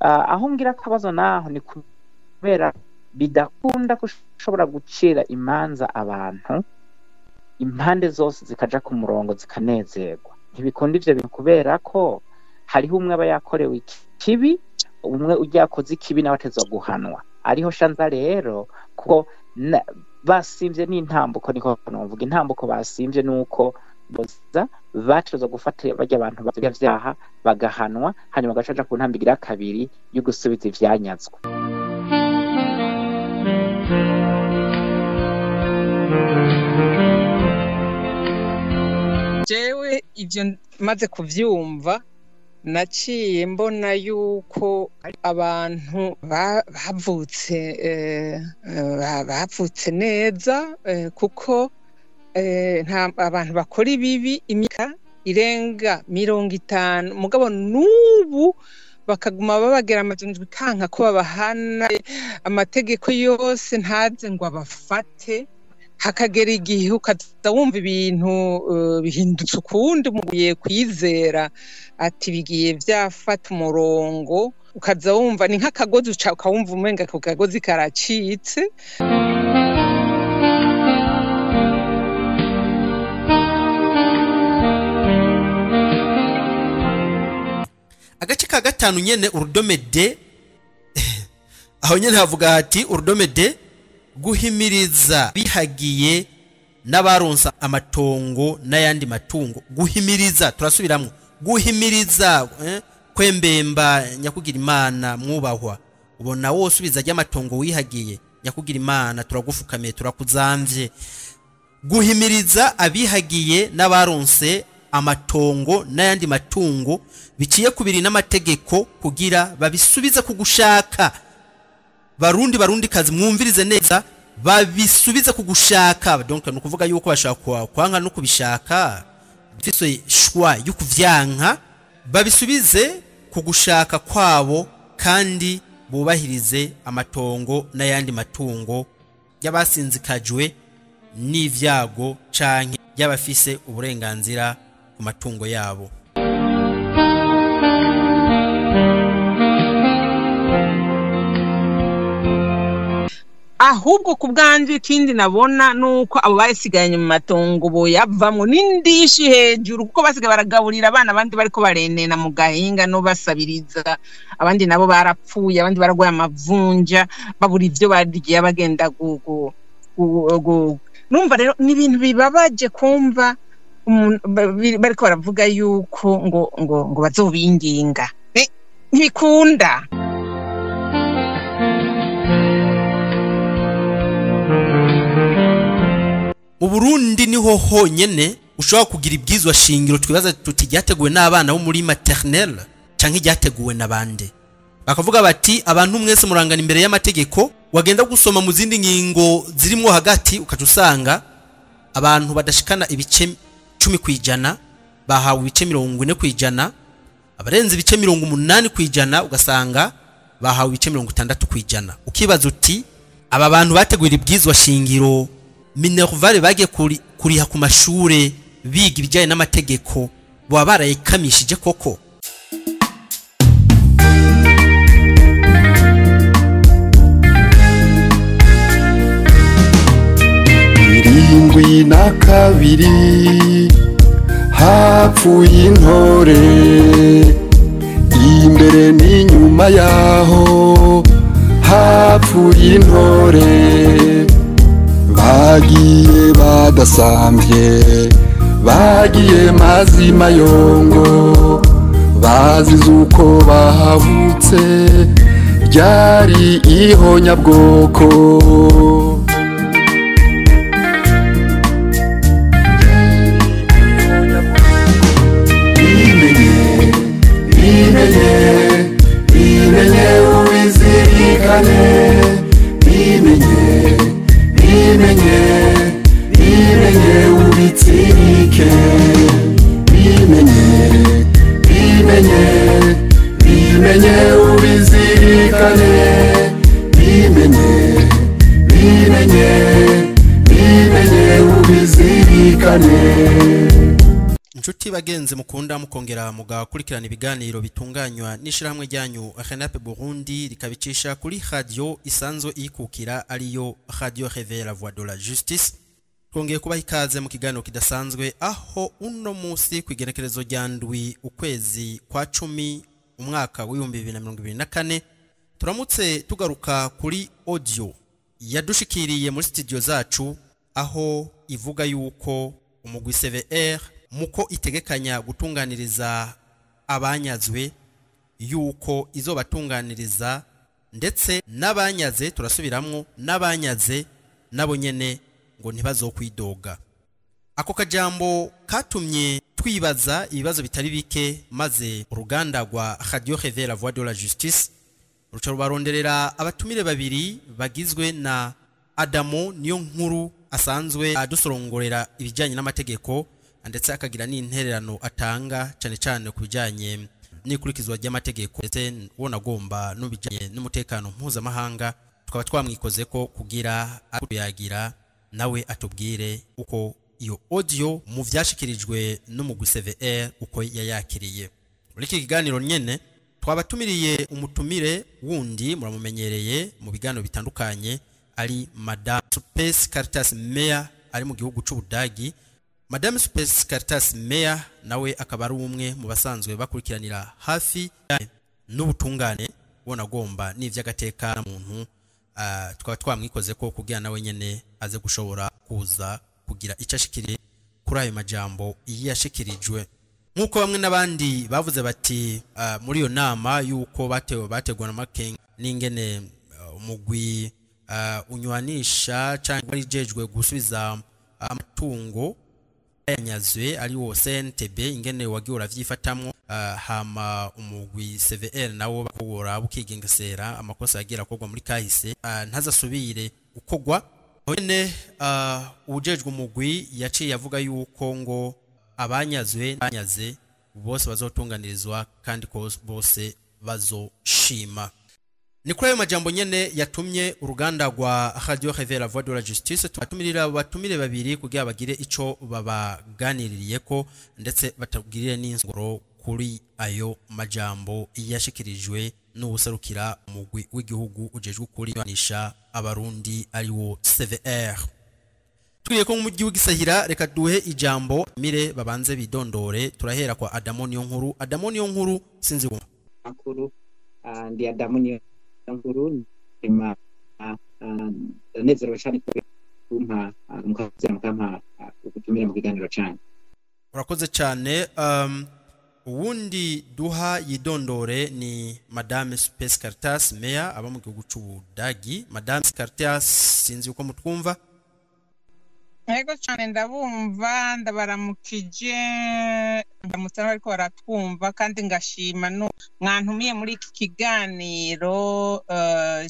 aho ngira akabazo naho ni kubera bidakunda kushobora gucira imanza abantu impande zose zikaja ku murongo zikanezerwa. Ntibikunda ivyo bintu kubera ko hariho umwe aba yakorewe ikibi, umwe ujyakoze ikibi nawe atezwa guhanwa. Ariho shanza rero kuko basimvye n'intambuko, niko novuga intambuko basimvye nuko boza batezo gufata bajya abantu bavya vyaha bagahanwa, hanyuma gacaja ku ntambigira kabiri yo gusubiza ivyanyazwa. Jewe ivyo maze kuvyumva naciye mbona yuko abantu bavutse neza, kuko abantu bakora ibibi imyaka irenga 50 mugabo n'ubu bakaguma babagera amajunjwe kanka ko babahana, amategeko yose ntaze ngo abafate, hakagera igihe ukaza wumva ibintu bihindutse ukundi, mugiye kwizera ati bigiye vyafata umurongo, ukaza wumva ni nk'akagozi ukawumva umenga ku kagozi karacitse. Agace ka gatanu nyene urudome de aho nyene havuga ati urudome de guhimiriza bihagiye n'abaronsa amatongo n'ayandi matungo. Guhimiriza turasubiramwe, guhimiriza kwembemba nyakugira Imana mwubahwa, ubona wose ubiza ry'amatongo wihagiye nyakugira Imana turagufukamiye turakuzamvye. Guhimiriza abihagiye n'abaronse amatongo n'ayandi matungo biciye kubiri n'amategeko kugira babisubiza kugushaka. Barundi kazi mwumvirize neza, babisubiza kugushaka. Donc nukuvuga yuko bashaka kwanga no kubishaka, bifise shwa yo kuvyanka, babisubize kugushaka kwabo kandi bubahirize amatongo n'ayandi matungo y'abasinzikajwe n'ivyago canke y'abafise uburenganzira ku matungo yabo. Ahubwo kubwanje ikindi nabona nuko abo basiganye mu matongo boyavamwe n'indishi hejuru, kuko basigaye baragaburira abana, abandi bariko barenena mu gahinga no basabiriza, abandi nabo barapfuye, abandi baragwaye amavunja babura ivyo barya bagenda numva rero ni ibintu bibabaje kumva bariko baravuga yuko ngo bazobinginga. Ntibikunda. Mu Burundi niho honyene ushobora kugira ibwizwa shingiro twibaza tuti ryateguwe n'abana bo muri maternelle canke ryateguwe n'abande. Bakavuga bati abantu mwese murangana imbere y'amategeko. Wagenda gusoma mu zindi ngingo zirimo hagati ukaca usanga abantu badashikana ibice 10% bahawe ibice 40%, abarenze ibice 80% ugasanga bahawe ibice 60%. Ukibaza uti aba bantu bateguye ibwizwa shingiro minervale bagiye kuriha ku mashure biga ibijyanye n'amategeko baba barayikamishije koko? Irindwi na kabiri hapfuye intore, imbere n'inyuma yaho hapfuye intore. Bagiye badasambye, bagiye mazima yongo, bazize uko bahavutse, ryari ihonyabwoko. Bimenye ubizirikane, bimenye ubitsirike, bimenye ubizirikane, bimenye ubizirikane. Inshuti bagenze mukunda mukongera mugakurikirana ibiganiro bitunganywa n'ishirahamwe ryanyu Reta Burundi rikabicisha kuri radio isanzwe ikukira ariyo Radio Réveil la voix de la justice. Twongeye kubaha ikaze mu kiganiro kidasanzwe aho uno munsi kwigenekerezo rya ndwi ukwezi kwa 10 umwaka wa 2024 turamutse tugaruka kuri audio yadushikiriye muri studio zacu aho ivuga yuko umugwi CVR muko itegekanya gutunganiriza abanyazwe yuko izo batunganiriza ndetse n'abanyaze turasubiramwo n'abanyaze nabo nyene ngo ntibazokwidoga. Ako kajambo katumye twibaza ibibazo bitari bike maze uruganda rwa Radio Réveil la voix de la justice ruca rubaronderera abatumire babiri bagizwe na Adamo niyo nkuru asanzwe adusorongorera ibijanye n'amategeko ndetse akagira n'intererano atanga cyane cyane kubijanye n'ikurikizwa ry'amategeko ndetse wonagomba n'ubijanye n'umutekano mpuzamahanga tukaba twamwikoze ko kugira yagira nawe atubwire uko iyo audio mu vyashikirijwe n'umugwi CVR uko yayakiriye. Muri iki kiganiro nyene twabatumiriye umutumire wundi muramumenyereye mu biganiro bitandukanye ari Madame Space Caritas Meya ari mu gihugu c'Ubudagi. Madame Space Caritas Meya nawe akaba ari umwe mu basanzwe bakurikiranira hafi n'ubutungane wonagomba n'ivy'agateka na muntu tukaba twamwikoze ko kugira nawe nyene aze gushobora kuza kugira icashikiriye kuri ayo majambo yashikirijwe. Nkuko bamwe n'abandi bavuze bati muri iyo nama yuko bategwa na makenga n'ingene umugwi unywanisha cyangwa rijejwe gusubiza amatungo yanyazwe ari wo CNTB ingene wagiye uravyifatamwo hama umugwi CVR nawo bakubora bukigengesera amakosa yagira kogwa muri kahise ntazasubire ukogwa. Hone ujejwe umugwi yaciye yavuga yuko ngo abanyazwe banyaze bose bazotunganirizwa kandi ko bose bazoshima. Ni kuri ayo majambo nyene yatumye uruganda rwa Radio Réveil la voix de la justice tubatumirira batumire babiri kugira bagire ico babaganiririye ko ndetse batubwirire n'ingoro kuri ayo majambo yashikirijwe n'ubuserukira umugwi w'igihugu ujejwe kurinisha abarundi ari wo CVR. Tugiye ko mu gihugu gisahira reka duhe ijambo mire babanze bidondore turahera kwa Adamo niyo nkuru. Adamo niyo nkuru sinzi ko makuru ndi Adamo niyo nkuru ima neza cyane kumpa mukampa gutumira mu kiganiro cyane. Urakoze cyane. Uwundi duha yidondore ni Madame Space Caritas Meya aba mu gihugu c'Ubudagi. Madame Caritas sinzi uko mutwumva. Ego cyane ndabumva ndabaramukije ndamutse ariko baratwumva kandi ngashima no mwantumiye muri iki kiganiro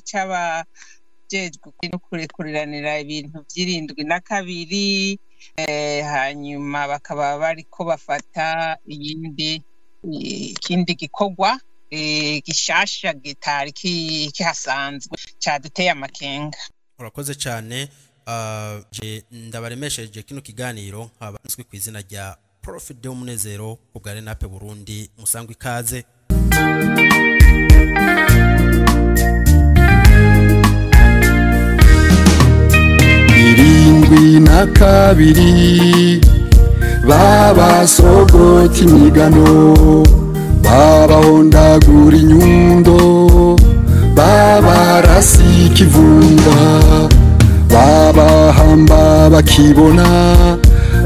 cy'abajejwe kurikuriranira ibintu by'irindwi na kabiri hanyuma bakaba bariko bafata ikindi gikogwa gishasha gitari kihasanzwe cyaduteye amakenga. Urakoze cyane. Je ndabaremesheje kino kiganiro nk'abanzwe ku izina rya Prophet de Munezero kubwa Reta Burundi musangwe ikaze. Irindwi na kabiri babasogota imigano babahondagura inyundo babarasi ikivunga babahamba bakibona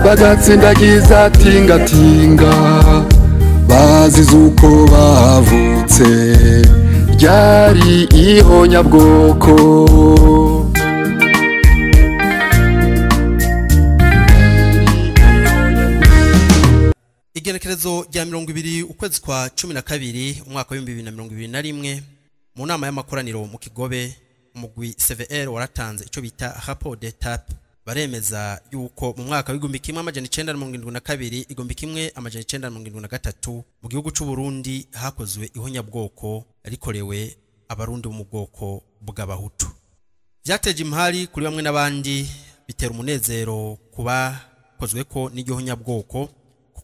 bagatsindagiza tingatinga bazize uko bavutse ryari ihonyabwoko. Igenekerezo rya 20 ukwezi kwa 12 umwaka wa 2021 mu nama y'amakoraniro mu Kigobe umugwi CVR waratanze ico bita rapport d'étape baremeza yuko mu mwaka wa 1972 1973 mu gihugu c'u Burundi hakozwe ihonyabwoko rikorewe abarundi mu bwoko bw'abahutu. Vyateje impari kuri bamwe n'abandi bitera umunezero kuba kozwe ko n'igihonyabwoko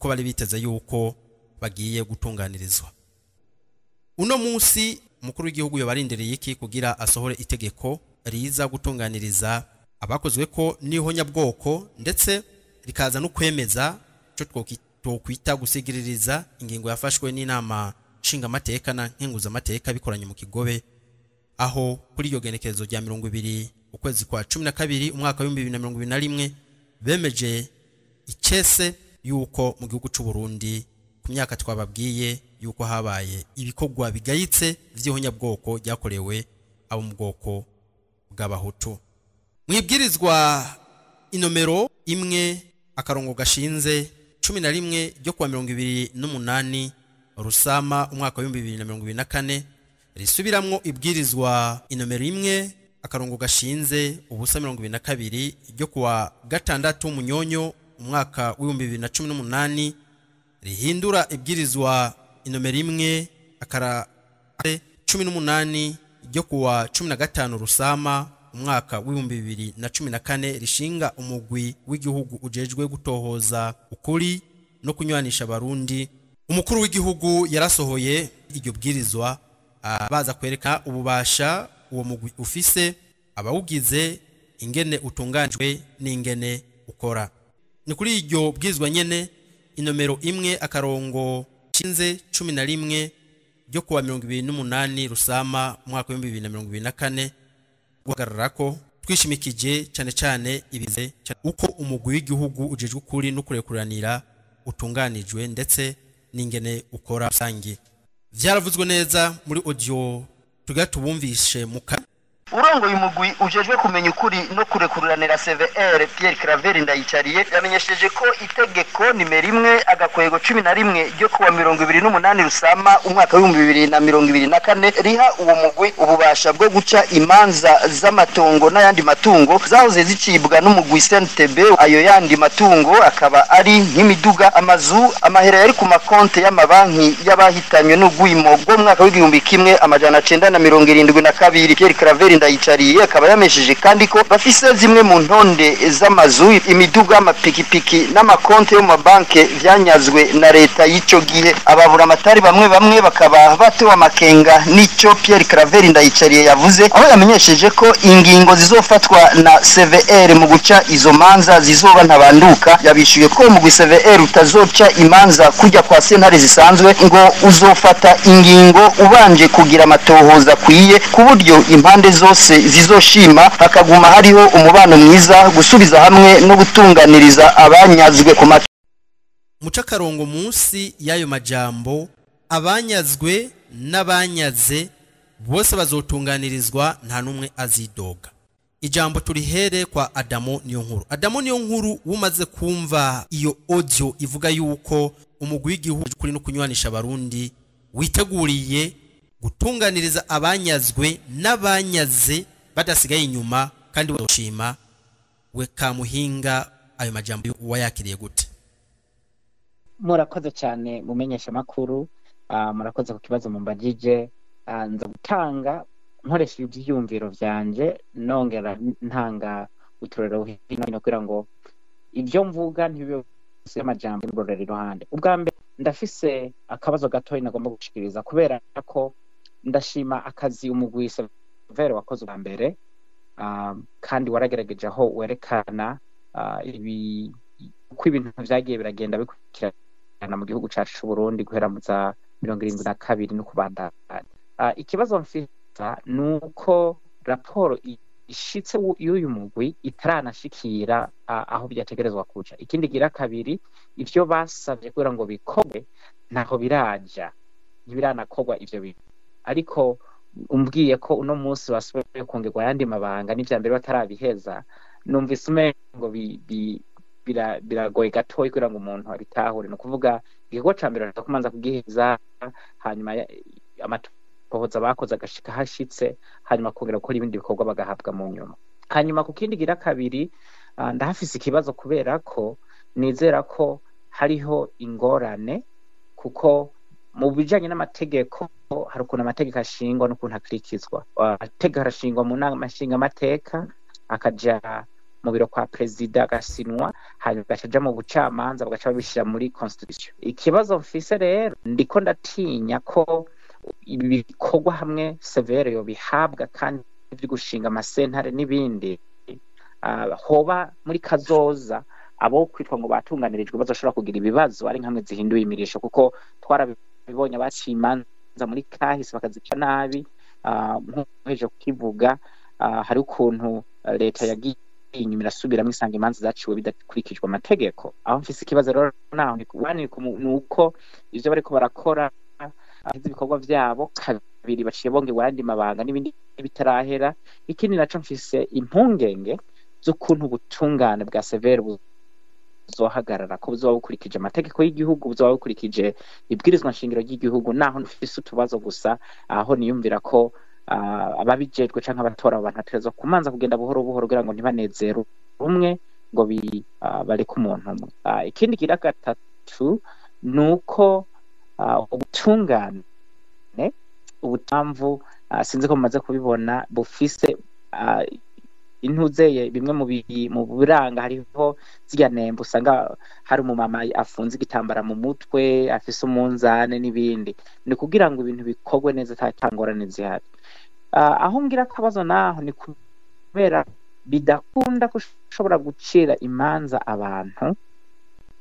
kuko bari biteze yuko bagiye gutunganirizwa. Uno munsi umukuru w'igihugu yobarindereye iki kugira asohore itegeko riza gutunganiriza abakozwe ko n'ihonyabwoko ndetse rikaza no kwemeza cyo twokwita gusigiririza ingingo yafashwe n'inama nshingamateka na nkenguzamateka bikoranye mu Kigobe, aho kuri iyo genekerezo rya 20 ukwezi kwa 12 umwaka wa 2021 bemeje icese yuko mu gihugu cy'u Burundi ku myaka twababwiye yuko habaye ibikorwa bigayitse vy'ihonyabwoko ryakorewe abo mu bwoko bw'abahutu. Mwibwirizwa inomero 1/11 ryo kuwa 2028 Rusama umwaka wa 2024 risubiramwo ibwirizwa inomero 1/22 ryo kuwa 6 Munyonyo umwaka wa 2018 rihindura ibwirizwa inomero 1/18 ryo kuwa 15 Rusama umwaka wa 2014 rishinga umugwi w'igihugu ujejwe gutohoza ukuri no kunywanisha abarundi. Umukuru w'igihugu yarasohoye iryo bwirizwa baza kwereka ububasha uwo mugwi ufise, abawugize, ingene utunganijwe n'ingene ukora. Ni kuri iryo bwirizwa nyene inomero 1/11 ryo kuwa 2028 Rusama umwaka wa 2024 guhagararako twishimikije cyane cyane ibize uko umugwi w'igihugu ujejwe ukuri no kurekuranira utunganijwe ndetse n'ingene ukora rusange. Vyaravuzwe neza muri audio tugatubumvishe muka urongoye umugwi ujejwe kumenya ukuri no kurekuranira CVR Pierre Claver Ndayicariye yamenyesheje ko itegeko nimero 1/11 ryo kuwa 2028 Rusama umwaka wa 2024 riha uwo mugwi ububasha bwo guca imanza z'amatongo n'ayandi matungo zahoze zicibwa n'umugwi SNTB. Ayo yandi matungo akaba ari nk'imiduga, amazu, amahera yari ku makonte y'amabanki y'abahitanywe n'ugwimo bwo mwaka wa 1972. Pierre Claver Ndayicariye akaba yamesheje kandi ko bafise zimwe mu ntonde z'amazu, imiduga, amapikipiki n'amakonte yo mu banke vyanyazwe na leta y'ico gihe. Ababura amatari bamwe bakaba batewe amakenga n'ico Pierre Claver Ndayicariye yavuze, aho yamenyesheje ko ingingo zizofatwa na CVR mu guca izo manza zizoba ntabanduka. Yabishuye ko mu CVR utazoca imanza kujya kwa sentare zisanzwe, ngo uzofata ingingo ubanje kugira amatohoza kwiye ku buryo impande zose zizoshima hakaguma hariho umubano mwiza, gusubiza hamwe no gutunganiriza abanyazwe ku mucakarongo munsi y'ayo majambo. Abanyazwe n'abanyaze bose bazotunganirizwa, nta numwe azidoga. Ijambo turihere kwa Adamo Niyonkuru. Adamo Niyonkuru umaze kumva iyo audio ivuga yuko umugwi w'igihugu kuri no kunywanisha abarundi witeguriye gutunganiriza abanyazwe n'abanyaze badasigaye inyuma kandi bazoshima, we kamuhinga ayo majambo wayakiriye gute? Murakoze cyane mumenyesha makuru, murakoze ku kibazo mumbagije. Nza gutanga nkoresha ibyiyumviro vyanje nongera ntanga uturero hino kugira ngo ibyo mvuga ntibibe amajambo imborera iruhande. Ubwa mbere ndafise akabazo gatoyi nagomba gushikiriza, kubera ko ndashima akazi umugwi CVR wakoze bwa mbere, kandi waragerageje aho werekana uko ibintu vyagiye biragenda bikurikirana mu gihugu cacu c'u Burundi guhera mu za 72 no kubandanya. Ikibazo mfite nuko raporo ishitse y'uyu mugwi itaranashikira aho byategerezwa kuca. Ikindi gira kabiri, ivyo basavye kugira ngo bikorwe ntaho biraja, ntibiranakorwa ivyo bintu. Ariko umbwiye ko uno munsi basubiye kongerwa yandi mabanga n'ivya mbere batarabiheza, numvise umengo biragoye gatoyi kugira ngo umuntu abitahure. No kuvuga igikorwa ca mbere kumanza kugiheza, hanyuma amatohoza bakoze agashika hashitse, hanyuma kongera gukora ibindi bikorwa bagahabwa mu nyuma. Hanyuma ku kindi gira kabiri, ndahafise ikibazo kubera ko nizera ko hariho ingorane, kuko mu bijanye n'amategeko hari ukuntu amategeko ashingwa n'ukuntu akurikizwa. Amategeko arashingwa mu nama nshingamateka, akaja mu biro kwa perezida agasinwa hanyuma gacaja mu bucamanza bagaca babishira muri constitution. Ikibazo mfise rero ndiko ndatinya ko ibi bikorwa hamwe severe yo bihabwa kandi byo gushinga amasentare n'ibindi hoba muri kazoza abo kwitwa ngo batunganirijwe bazoshobora kugira ibibazo ari nkamwe zihinduye imirisho kuko twarabibonye abaciye imanza muri kahise bakazica nabi nkoheje kukivuga hari ukuntu leta yagiye inyuma irasubiramo isanga imanza zaciwe bidakurikijwe amategeko. Aho mfise ikibazo rero naho nuko ivyo bariko barakora ibikorwa vyabo kabiri baciye bongerwa ayandi mabanga n'ibindi bitarahera. Ikindi naco mfise impungenge z'ukuntu ubutungane bwa severe buzohagarara ko buzoba bukurikije amategeko y'igihugu, buzoba bukurikije ibwirizwa nshingiro ry'igihugu. Naho mfise utubazo gusa aho niyumvira ko ababijejwe canke abatora abantu bategerezwa kumanza kugenda buhoro buhoro kugira ngo ntibanezere umwe ngo bareke umuntu umwe. Ikindi kira gatatu nuko ubutungane ubutamvu sinzi ko mumaze kubibona bufise intuzeye bimwe mu biranga hariho zirya nembo usanga hari umumama afunze igitambara mu mutwe afise umunzane n'ibindi. Ni kugira ngo ibintu bikorwe neza atangorane zihari. Aho ngira akabazo naho ni kubera bidakunda kushobora gucira imanza abantu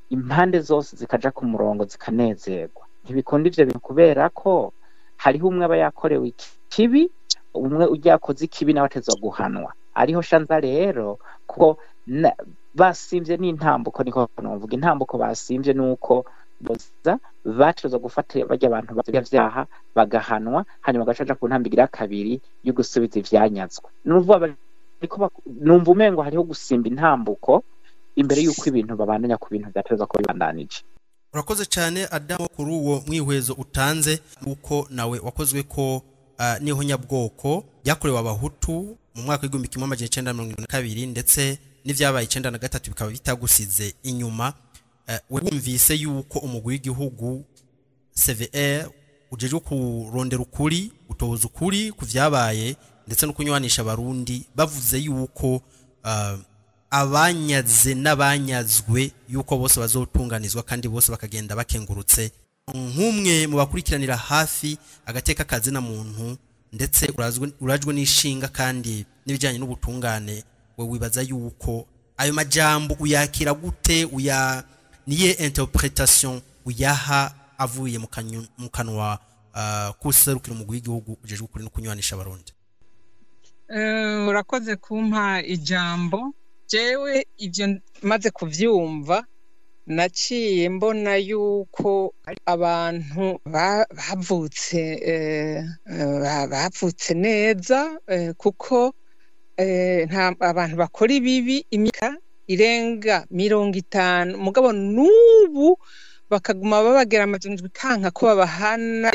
impande zose zikaja ku murongo zikanezerwa. Ntibikunda ivyo bintu kubera ko hariho umwe aba yakorewe ikibi, umwe ujyakoze ikibi nawe atezwa guhanwa. Ariho shanza rero kuko basimvye n'intambuko, niko novuga intambuko basimvye nuko boza batezwa gufata bajya abantu bavya vyaha bagahanwa hanyuma bagacaja ku ntambigira kabiri yo gusubiza ivyanyazwa. Numva umengo hariho gusimba intambuko imbere yuko ibintu babandanya ku bintu byatezwa ko bibandanije. Urakoze cyane Adamu kuri uwo mwihwezo utanze uko nawe wakozwe ko n'ihonyabwoko yakorewe abahutu mu mwaka w'igihumbi kimwe amajana icenda na mirongo irindwi na kabiri ndetse n'ivyabaye 93 bikaba bitagusize inyuma. Wumvise yuko umugwi w'igihugu CVR ujeje kurondera ukuri utoza ukuri kuvyabaye ndetse no kunywanisha abarundi bavuze yuko abanyaze n'abanyazwe yuko bose bazotunganizwa kandi bose bakagenda bakengurutse. Nk'umwe mu bakurikiranira hafi agateka kazi na muntu ndetse urajwe n'ishinga kandi n'ibijanye n'ubutungane, we wibaza yuko ayo majambo uyakira gute, niye interpretation uyaha avuye mu kanwa kuserukira umugwi w'igihugu ujeje ukuri no kunywanisha abarundi? Urakoze kumpa ijambo. Jewe ivyo maze kuvyumva naciye mbona yuko abantu bavutse neza kuko nta abantu bakora ibibi imyaka irenga 50 mugabo n'ubu bakaguma babagera amajunjwe kanka ko babahana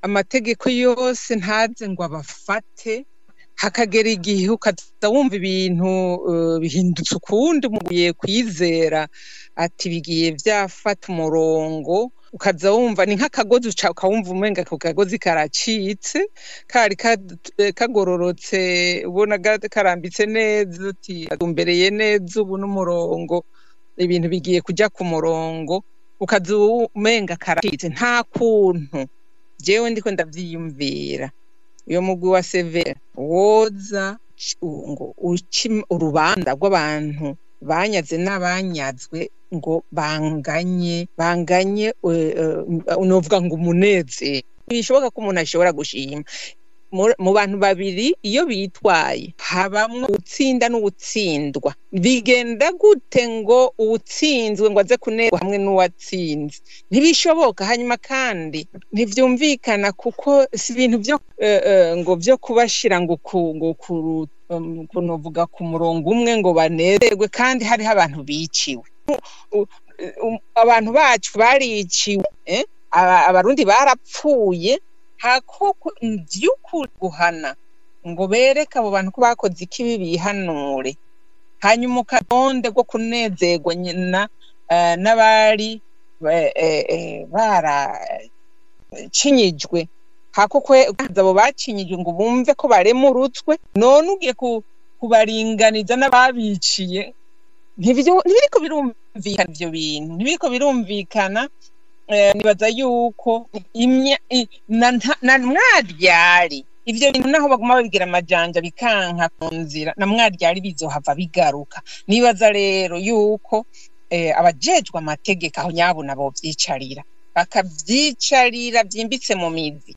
amategeko yose ntaze ngo abafate. Hakagera igihe ukaza wumva ibintu bihindutse ukundi mugiye kwizera ati bigiye vyafata umurongo, ukaza wumva ni nk'akagozi ukawumva umenga ako kagozi karacitse kari kagororotse ubona karambitse neza uti agumbereye neza ubu n'umurongo ibintu bigiye kuja ku murongo ukaza umenga karacitse. Nta kuntu jewe ndiko ndavyiyumvira uyo mugwi wa severe woza ngo urubanza rw'abantu banyaze n'abanyazwe ngo banganye unovuga ngo umunezero. Bishoboka ko umuntu ashobora gushima mu bantu babiri iyo bitwaye habamwe utsinda n'utsindwa. Bigenda gute ngo utsinzwe ngo aze kunezwa hamwe n'uwatsinze? Ntibishoboka. Hanyuma kandi ntivyumvikana kuko si ibintu byo ngo byo kubashira ngo kunovuga ku murongo umwe ngo banezerwe kandi hariho abantu biciwe. Abantu bacu bariciwe, abarundi barapfuye. Hakoko ivy'ukuri guhana ngo bereka abo bantu ko bakoze ikibi bihanure, hanyuma ukaronde rwo kunezerwa nyina n'abari baracinyijwe. Hakoko abo bacinyijwe ngo bumve ko baremurutswe. None ugiye kubaringaniza n'ababiciye ntibiriko birumvikana ivyo bintu ntibiriko birumvikana. Nibaza yuko na mwaryari ivyo bintu naho baguma babigira amajanja bikanka ku nzira na mwaryari bizohava bigaruka. Nibaza rero yuko abajejwe amategeko aho nyabona bo vyicarira bakavyicarira vyimbitse mu mizi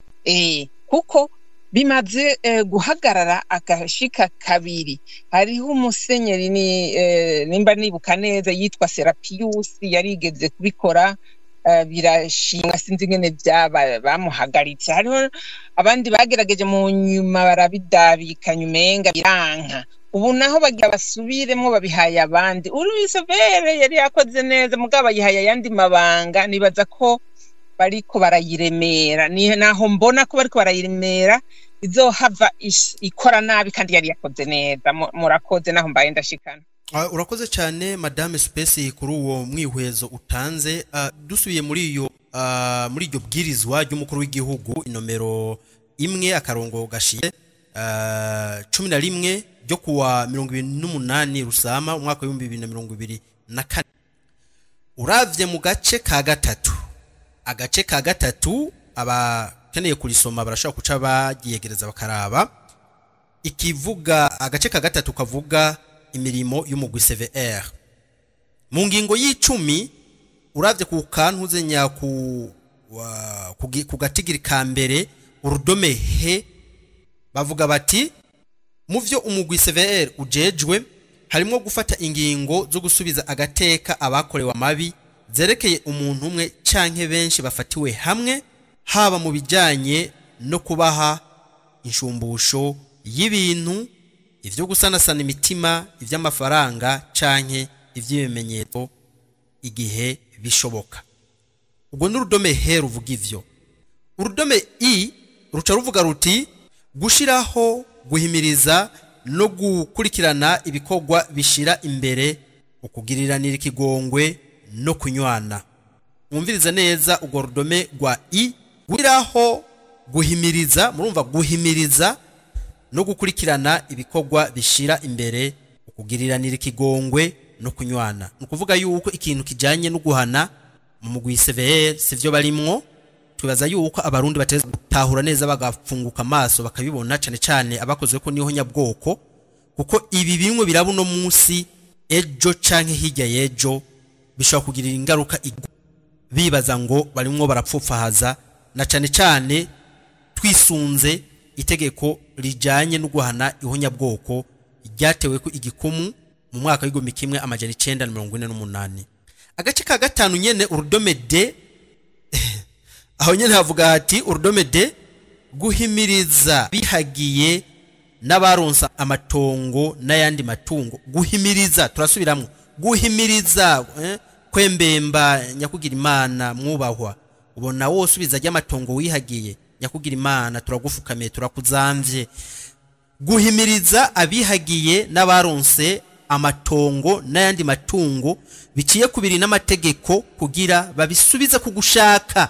kuko bimaze guhagarara agashika kabiri. Hariho umusenyeri nimba nibuka neza yitwa Serapiyusi yarigeze kubikora birashimwa sinzi ingene bamuhagaritse. Hariho abandi bagerageje mu nyuma barabidabikanya umenga biranka. Ubu naho bagira basubiremo babihaye abandi. Urusevere yari yakoze neza mugabo yihaye yandi mabanga. Nibaza ko bariko barayiremera, ni naho mbona ko bariko barayiremera izohava ikora nabi kandi yari yakoze neza. Murakoze naho mbaye ndashikana. Urakoze cyane Madame Space kuri uwo mwihwezo utanze. Dusubiye muri iryo bwirizwa ry'umukuru w'igihugu inomero 1/gashiye 11 ryo kuwa 28 Rusama umwaka wa 2024. Uravye mu gace ka gatatu abakeneye kurisoma barashaka kuca bagiyegereza bakaraba ikivuga. Agace ka gatatu kavuga imirimo y'umugwi CVR mu ngingo y'10. Uravye ku kantu zenya ku gatigiri ka mbere urudome he bavuga bati mu vyo umugwi CVR ujejwe harimo gufata ingingo zo gusubiza agateka abakorewe amabi zerekeye umuntu umwe canke benshi bafatiwe hamwe, haba mu bijanye no kubaha inshumbusho y'ibintu, ivyo gusanasana imitima, ivy'amafaranga canke ivy'ibimenyetso igihe bishoboka. Ubwo n'urudome he ruvuga ivyo. Urudome i ruca ruvuga ruti gushiraho, guhimiriza no gukurikirana ibikorwa bishira imbere ukugiriranira ikigongwe no kunywana. Mwumviriza neza ubwo rudome rwa i. Gushiraho, guhimiriza, murumva guhimiriza no gukurikirana ibikorwa bishira imbere ukugiriranira ikigongwe no kunywana. Nukuvuga yuko ikintu kijanye no guhana mu mugwi CVR sivyo barimwo. Twibaza yuko abarundi bateze gutahura neza bagapfunguka amaso bakabibona cyane cyane abakozwe ko ihonyabwoko, kuko ibi bimwe birabuno munsi ejo canke hirya yejo bishobora kugirira ingaruka bibaza ngo barimwo barapfupfahaza, na cyane cyane twisunze itegeko rijanye no guhana ihonyabwoko ryatewe ko igikumu mu mwaka w'igihumbi kimwe amajana 948. Agace ka gatanu nyene urudome de aho nyene havuga ati urudome de guhimiriza bihagiye n'abaronsa amatongo n'ayandi matungo. Guhimiriza turasubiramwo guhimiriza kwembemba nyakugira Imana mwubahwa, ubona wose ubiza ry'amatongo wihagiye nyakugira Imana turagufukamiye turakuzamvye. Guhimiriza abihagiye n'abaronse amatongo n'ayandi matungo biciye kubiri n'amategeko kugira babisubiza kugushaka.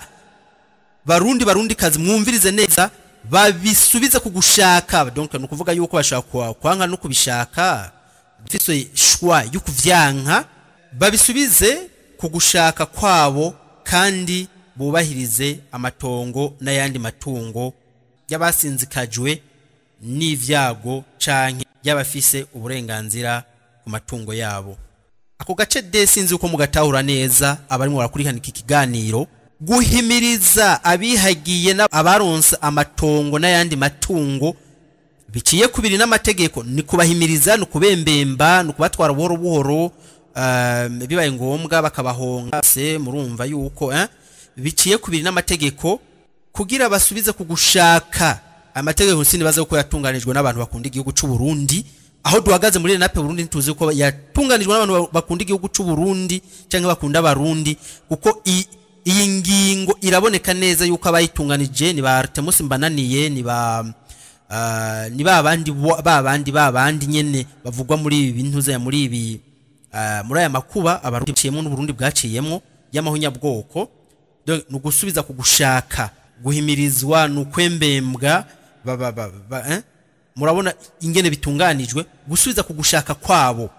Barundi kazi mwumvirize neza, babisubiza kugushaka. Donc nukuvuga yuko bashaka kwanga no kubishaka bifise shwa y'ukuvyanka, babisubize kugushaka kwabo kandi bubahirize amatongo n'ayandi matungo y'abasinzikajwe n'ivyago canke y'abafise uburenganzira ku matungo yabo. Ako gace de sinzi uko mugatahura neza abarimo barakurikana iki kiganiro. Guhimiriza abihagiye n'abaronsa amatongo n'ayandi matungo biciye kubiri n'amategeko ni kubahimiriza, no kubembemba, no kubatwara buhoro buhoro, bibaye ngombwa bakabahonga. Se murumva yuko biciye kubiri n'amategeko kugira basubize kugushaka. Amategeko sinibaza uko yatunganijwe n'abantu bakunda igihugu cy'u Burundi. Aho duhagaze muri nape Burundi tuzi ko yatunganijwe n'abantu bakunda igihugu cy'u Burundi cyangwa bakunda abarundi, kuko iyi ngingo iraboneka neza yuko abayitunganije ni ba Artemus Mbananiye, ni babandi nyene bavugwa muri ibi bintu za muri ibi muri aya makuba abarundi ciyemo n'Uburundi bwaciyemo y'amahonyabwoko. Donc no gusubiza kugushaka, guhimirizwa, no kwembembwa murabona ingene bitunganijwe gusubiza kugushaka kwabo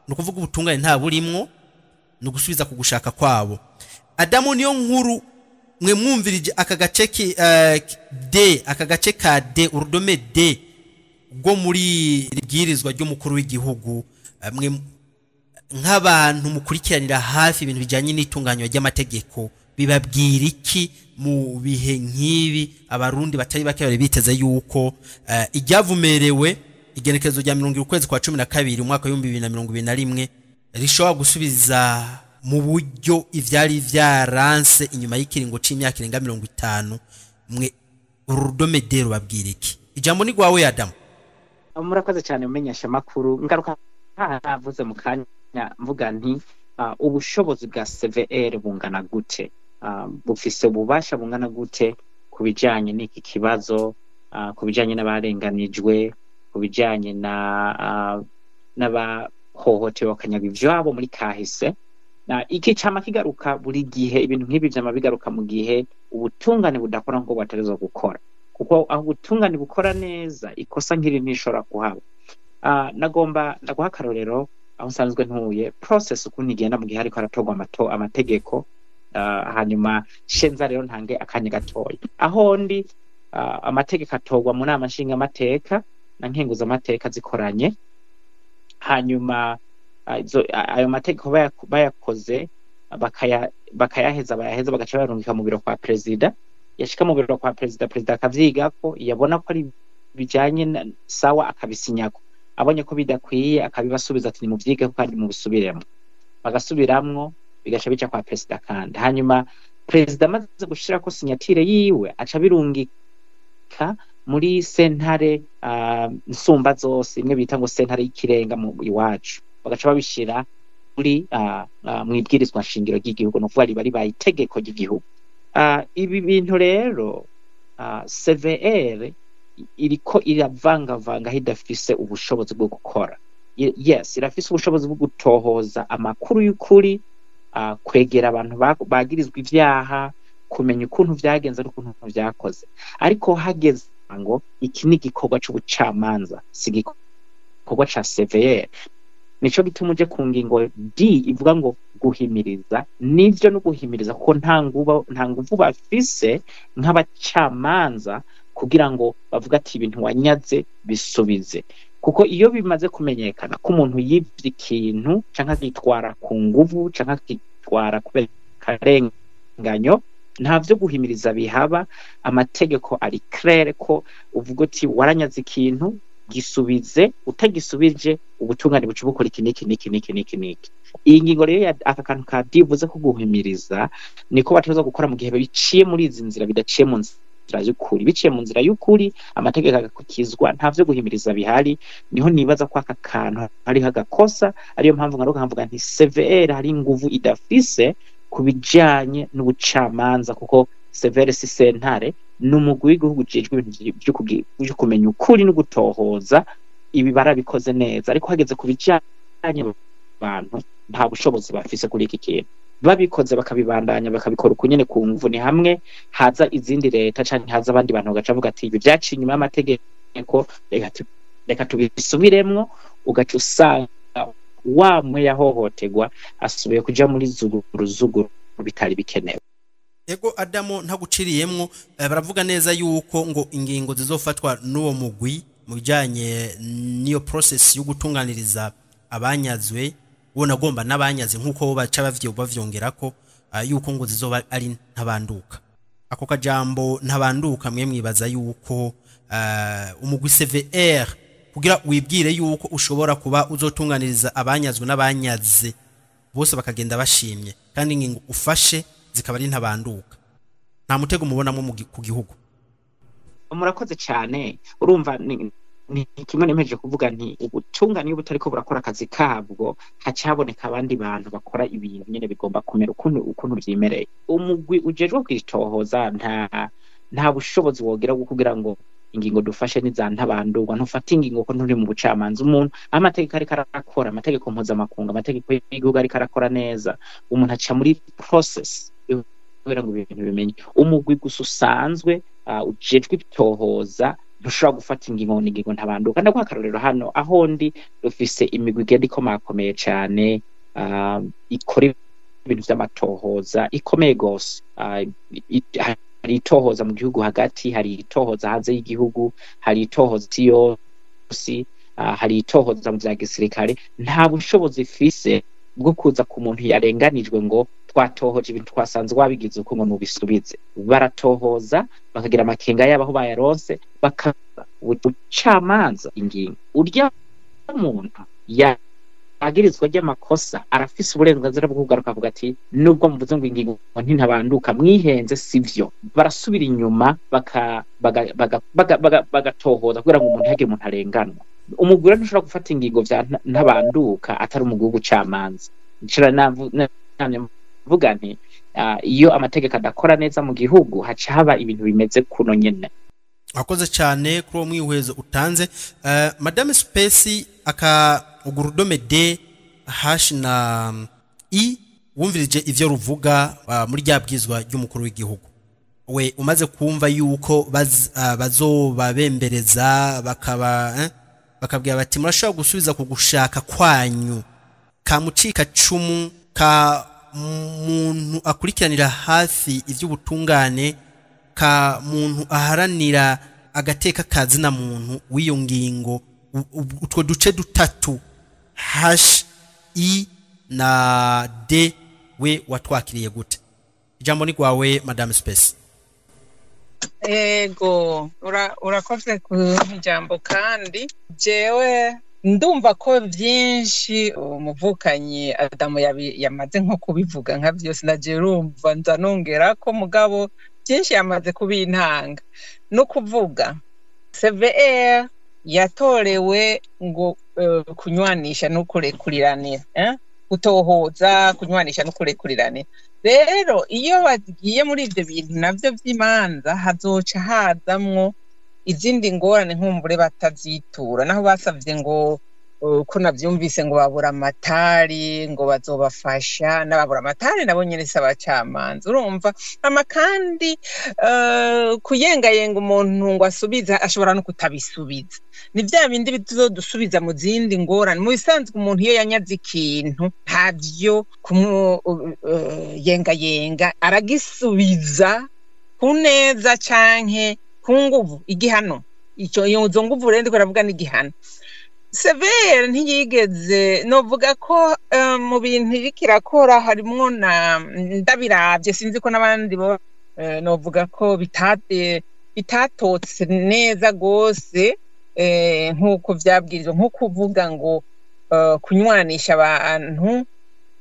no kuvuga ubutungane nta burimwo no gusubiza kugushaka kwabo. Adamu niyo nkuru mwe mwumvirije aka gace D, aka gace ka D, urudome D go muri ibwirizwa ry'umukuru w'igihugu, mwe nk'abantu mukurikiranira hafi ibintu bijanye n'itunganywa ry'amategeko, bibabwira iki mu bihe nk'ibi abarundi batari bake bari biteze yuko ijyavumerewe igenekerezo rya 20 ukwezi kwa 12 umwaka wa 2021 rishobora gusubiza mu buryo ivyari vyaranse inyuma y'ikiringo c'imyaka irenga 50. mwe urudome D rubabwira iki? Ijambo ni gwawe Adamu. Murakoze cyane umenyesha makuru. Ngaruka navuze mu kanya mvuga nti ubushobozi bwa CVR bungana gute, bufise ububasha bungana gute kubijanye n'iki kibazo, kubijanye n'abarenganijwe, kubijanye n'abahohotewe bakanyaga ivyabo muri kahise. Iki cama kigaruka buri gihe, ibintu nk'ibi vyama bigaruka mu gihe ubutungane budakora ngo baterezwa gukora, kuko aho ubutungane bukora neza ikosa nk'iri ntishobora kuhaba. Nagomba ndaguha akarorero aho nsanzwe ntuye process ukuntu igenda mu gihe hariko haratogwa amategeko. Hanyuma shenza rero ntange akanya gatoya aho ndi amategeko atogwa mu nama nshinga amateka na nkenguza amateka zikoranye. Hanyuma ayo mategeko bayakoze bakayaheza bagaca barungika mu biro kwa president. Yashika mu biro kwa president akavyiga ko yabona ko ari bijanye sawa akabisinyako, abonye ko bidakwiye akabibasubiza ati ni mu vyige kandi mu bisubiremo, bagasubiramwo bigaca bica kwa president kandi. Hanyuma president amaze gushira ko sinyatire yiwe aca birungika muri sentare nsumba zose, imwe bita ngo sentare y'ikirenga mu iwacu, bagaca babishira muri mu ibwirizwa nshingiro ry'igihugu, no kuvuga bari bayitegeko ry'igihugu. Ibi bintu rero CVR iriko iravangavanga hidafise ubushobozi bwo gukora. Yes, irafise ubushobozi bwo gutohoza amakuru y'ukuri, kwegera abantu bagirizwa ivyaha, kumenya ukuntu vyagenze n'ukuntu vyakoze. Ariko hageze ngo iki ni gikorwa c'ubucamanza, si gikorwa ca CVR. Nico gituma uje ku ngingo D ivuga ngo guhimiriza. Nivyo no guhimiriza kuko nta nguvu bafise nk'abacamanza kugira ngo bavuga ati ibintu wanyaze bisubize, kuko iyo bimaze kumenyekana ko umuntu yivye ikintu canke agitwara ku nguvu canke agitwara kubera karenganyo, ntavyo guhimiriza bihaba. Amategeko ari claire ko uvuga ati waranyaze ikintu gisubize, utagisubije ubutungane buca bukora iki niki. Iyi ngingo rero aka kantu ka divuze ko guhimiriza niko bategerezwa gukora mu gihe biciye muri izi nzira, bidaciye mu nzira y'ukuri. Biciye mu nzira y'ukuri amategeko agakukizwa, ntavyo guhimiriza bihari. Niho nibaza ko aka kantu ari hagakosa, ariyo mpamvu ngaruka nkavuga nti CVR hari inguvu idafise kubijanye n'ubucamanza, kuko CVR si sentare, n'umugwi w'igihugu ujejwe ibintu byo kumenya ukuri no gutohoza. Ibi barabikoze neza, ariko hageze kubijanye abantu nta bushobozi bafise kuri iki kintu. Babikoze bakabibandanya bakabikora ukunyene ku nguvu, ni hamwe haza izindi leta canke haza abandi bantu bagaca bavuga ati ibi vyaciye inyuma y'amategeko, reka tubisubiremwo. Ugaca usanga wamwe yahohotegwa asubiye kuja muri zuguru bitari bikenewe. Ego Adamu ntaguciriyemwo, baravuga neza yuko ngo ingingo zizofatwa n'uwo mugwi mu bijanye niyo process yo gutunganiriza abanyazwe, ubona gomba n'abanyaze nkuko bo baca bavyongerako yuko ngo zizoba ari ntabanduka. Ako kajambo ntabanduka mwe mwibaza yuko umugwi CVR kugira wibwire yuko ushobora kuba uzotunganiriza abanyazwe n'abanyaze bose bakagenda bashimye, kandi ingingo ufashe zikaba ari ntabanduka, nta mutego mubonamo ku gihugu? Murakoze cyane. Urumva ni kimwe nemeje kuvuga nti ubutungane butariko burakora akazi kabwo, hacyaboneka abandi bantu bakora ibintu nyene bigomba kumera ukuntu vyimereye. Umugwi ujejwe kwitohoza nta bushobozi wogira kugira ngo ingingo dufashe nizantabandurwa. Ntufata ingingo ko nturi mu bucamanza. Umuntu amategeko ariko arakora, amategeko mpuzamakungu, amategeko y'igihugu ariko arakora neza, umuntu aca muri process kugira ngo ibintu bimenye. Umugwi gusa usanzwe ujejwe itohoza ntushobora gufata ingingo ntabanduka. Ndaguha akarorero hano aho ndi dufise imigwi igenda ikomakomeye cane ikora ibintu vy'amatohoza ikomeye gose. Hari itohoza mu gihugu hagati, hari itohoza hanze y'igihugu, hari itohoza yose, hari itohoza mu vya gisirikare. Nta bushobozi ifise bwo kuza ku muntu yarenganijwe ngo twatohoje ibintu twasanze wabigize uko ngo nubisubize. Baratohoza bakagira amakenga yabaho bayaronse bakabucamanza ingingo. Urya muntu agirizwa ry'amakosa arafise uburenganzira bwo kugaruka avuga ati nubwo muvuze ngo ingingo ntintabanduka mwihenze sivyo. Barasubira inyuma bagatohoza kugira ngo umuntu hagire umuntu arenganwa. Umugore ntushobora gufata ingingo vya ntabanduka atari umugwi w'ubucamanza. Ncira mvuga nti iyo amategeko adakora neza mu gihugu haca haba ibintu bimeze kuno nyene. Akoze cyane kuri uwo mwihwezo utanze. Madame Space aka ugurudome D hash na I wumvirije ivyo ruvuga muri ryabwizwa ry'umukuru w'igihugu. We umaze kumva yuko bazoba bembereza bakabwira bati murashobora gusubiza ku gushaka kwanyu kamucika cumu ka muntu akurikiranira hafi ivy'ubutungane, ka muntu aharanira agateka kazi na muntu w'iyo ngingo. Utwo duce dutatu hash I na D we watwakiriye gute? Ijambo ni kwawe Madame Space. Ego urakoze ku ijambo, kandi jewe ndumva ko byinshi umuvukanyi Adamu yamaze nko kubivuga nka byose, naje rumva nzanongera ko mugabo byinshi yamaze kubintanga no kuvuga. CVR yatorewe ngo kunywanisha no kurekuriranira, gutohoza kunywanisha no kurekuriranira. Rero iyo bagiye muri ivyo bintu navyo vy'imanza hazoca hazamwo izindi ngorane nkumbure batazitura, naho basavye ngo ko navyumvise ngo babura amatari ngo bazobafasha. N'ababura amatari nabo nyene s'abacamanza, urumva. Kandi kuyengayenga umuntu ngo asubiza ashobora no kutabisubiza. Ni vya bindi bizodusubiza mu zindi ngorane. Mu bisanzwe umuntu iyo yanyaze ikintu ntavyo yengayenga, aragisubiza ku neza canke ku nguvu. Igihano ico izo nguvu rero ndiko ravuga ni igihano. Severe ntiyigeze novuga ko mu bintu bikirakora harimwo na ndabiravye, sinzi ko n'abandi bo novuga ko bitatotse neza gose nkuko vyabwirizwa, nko kuvuga ngo kunywanisha abantu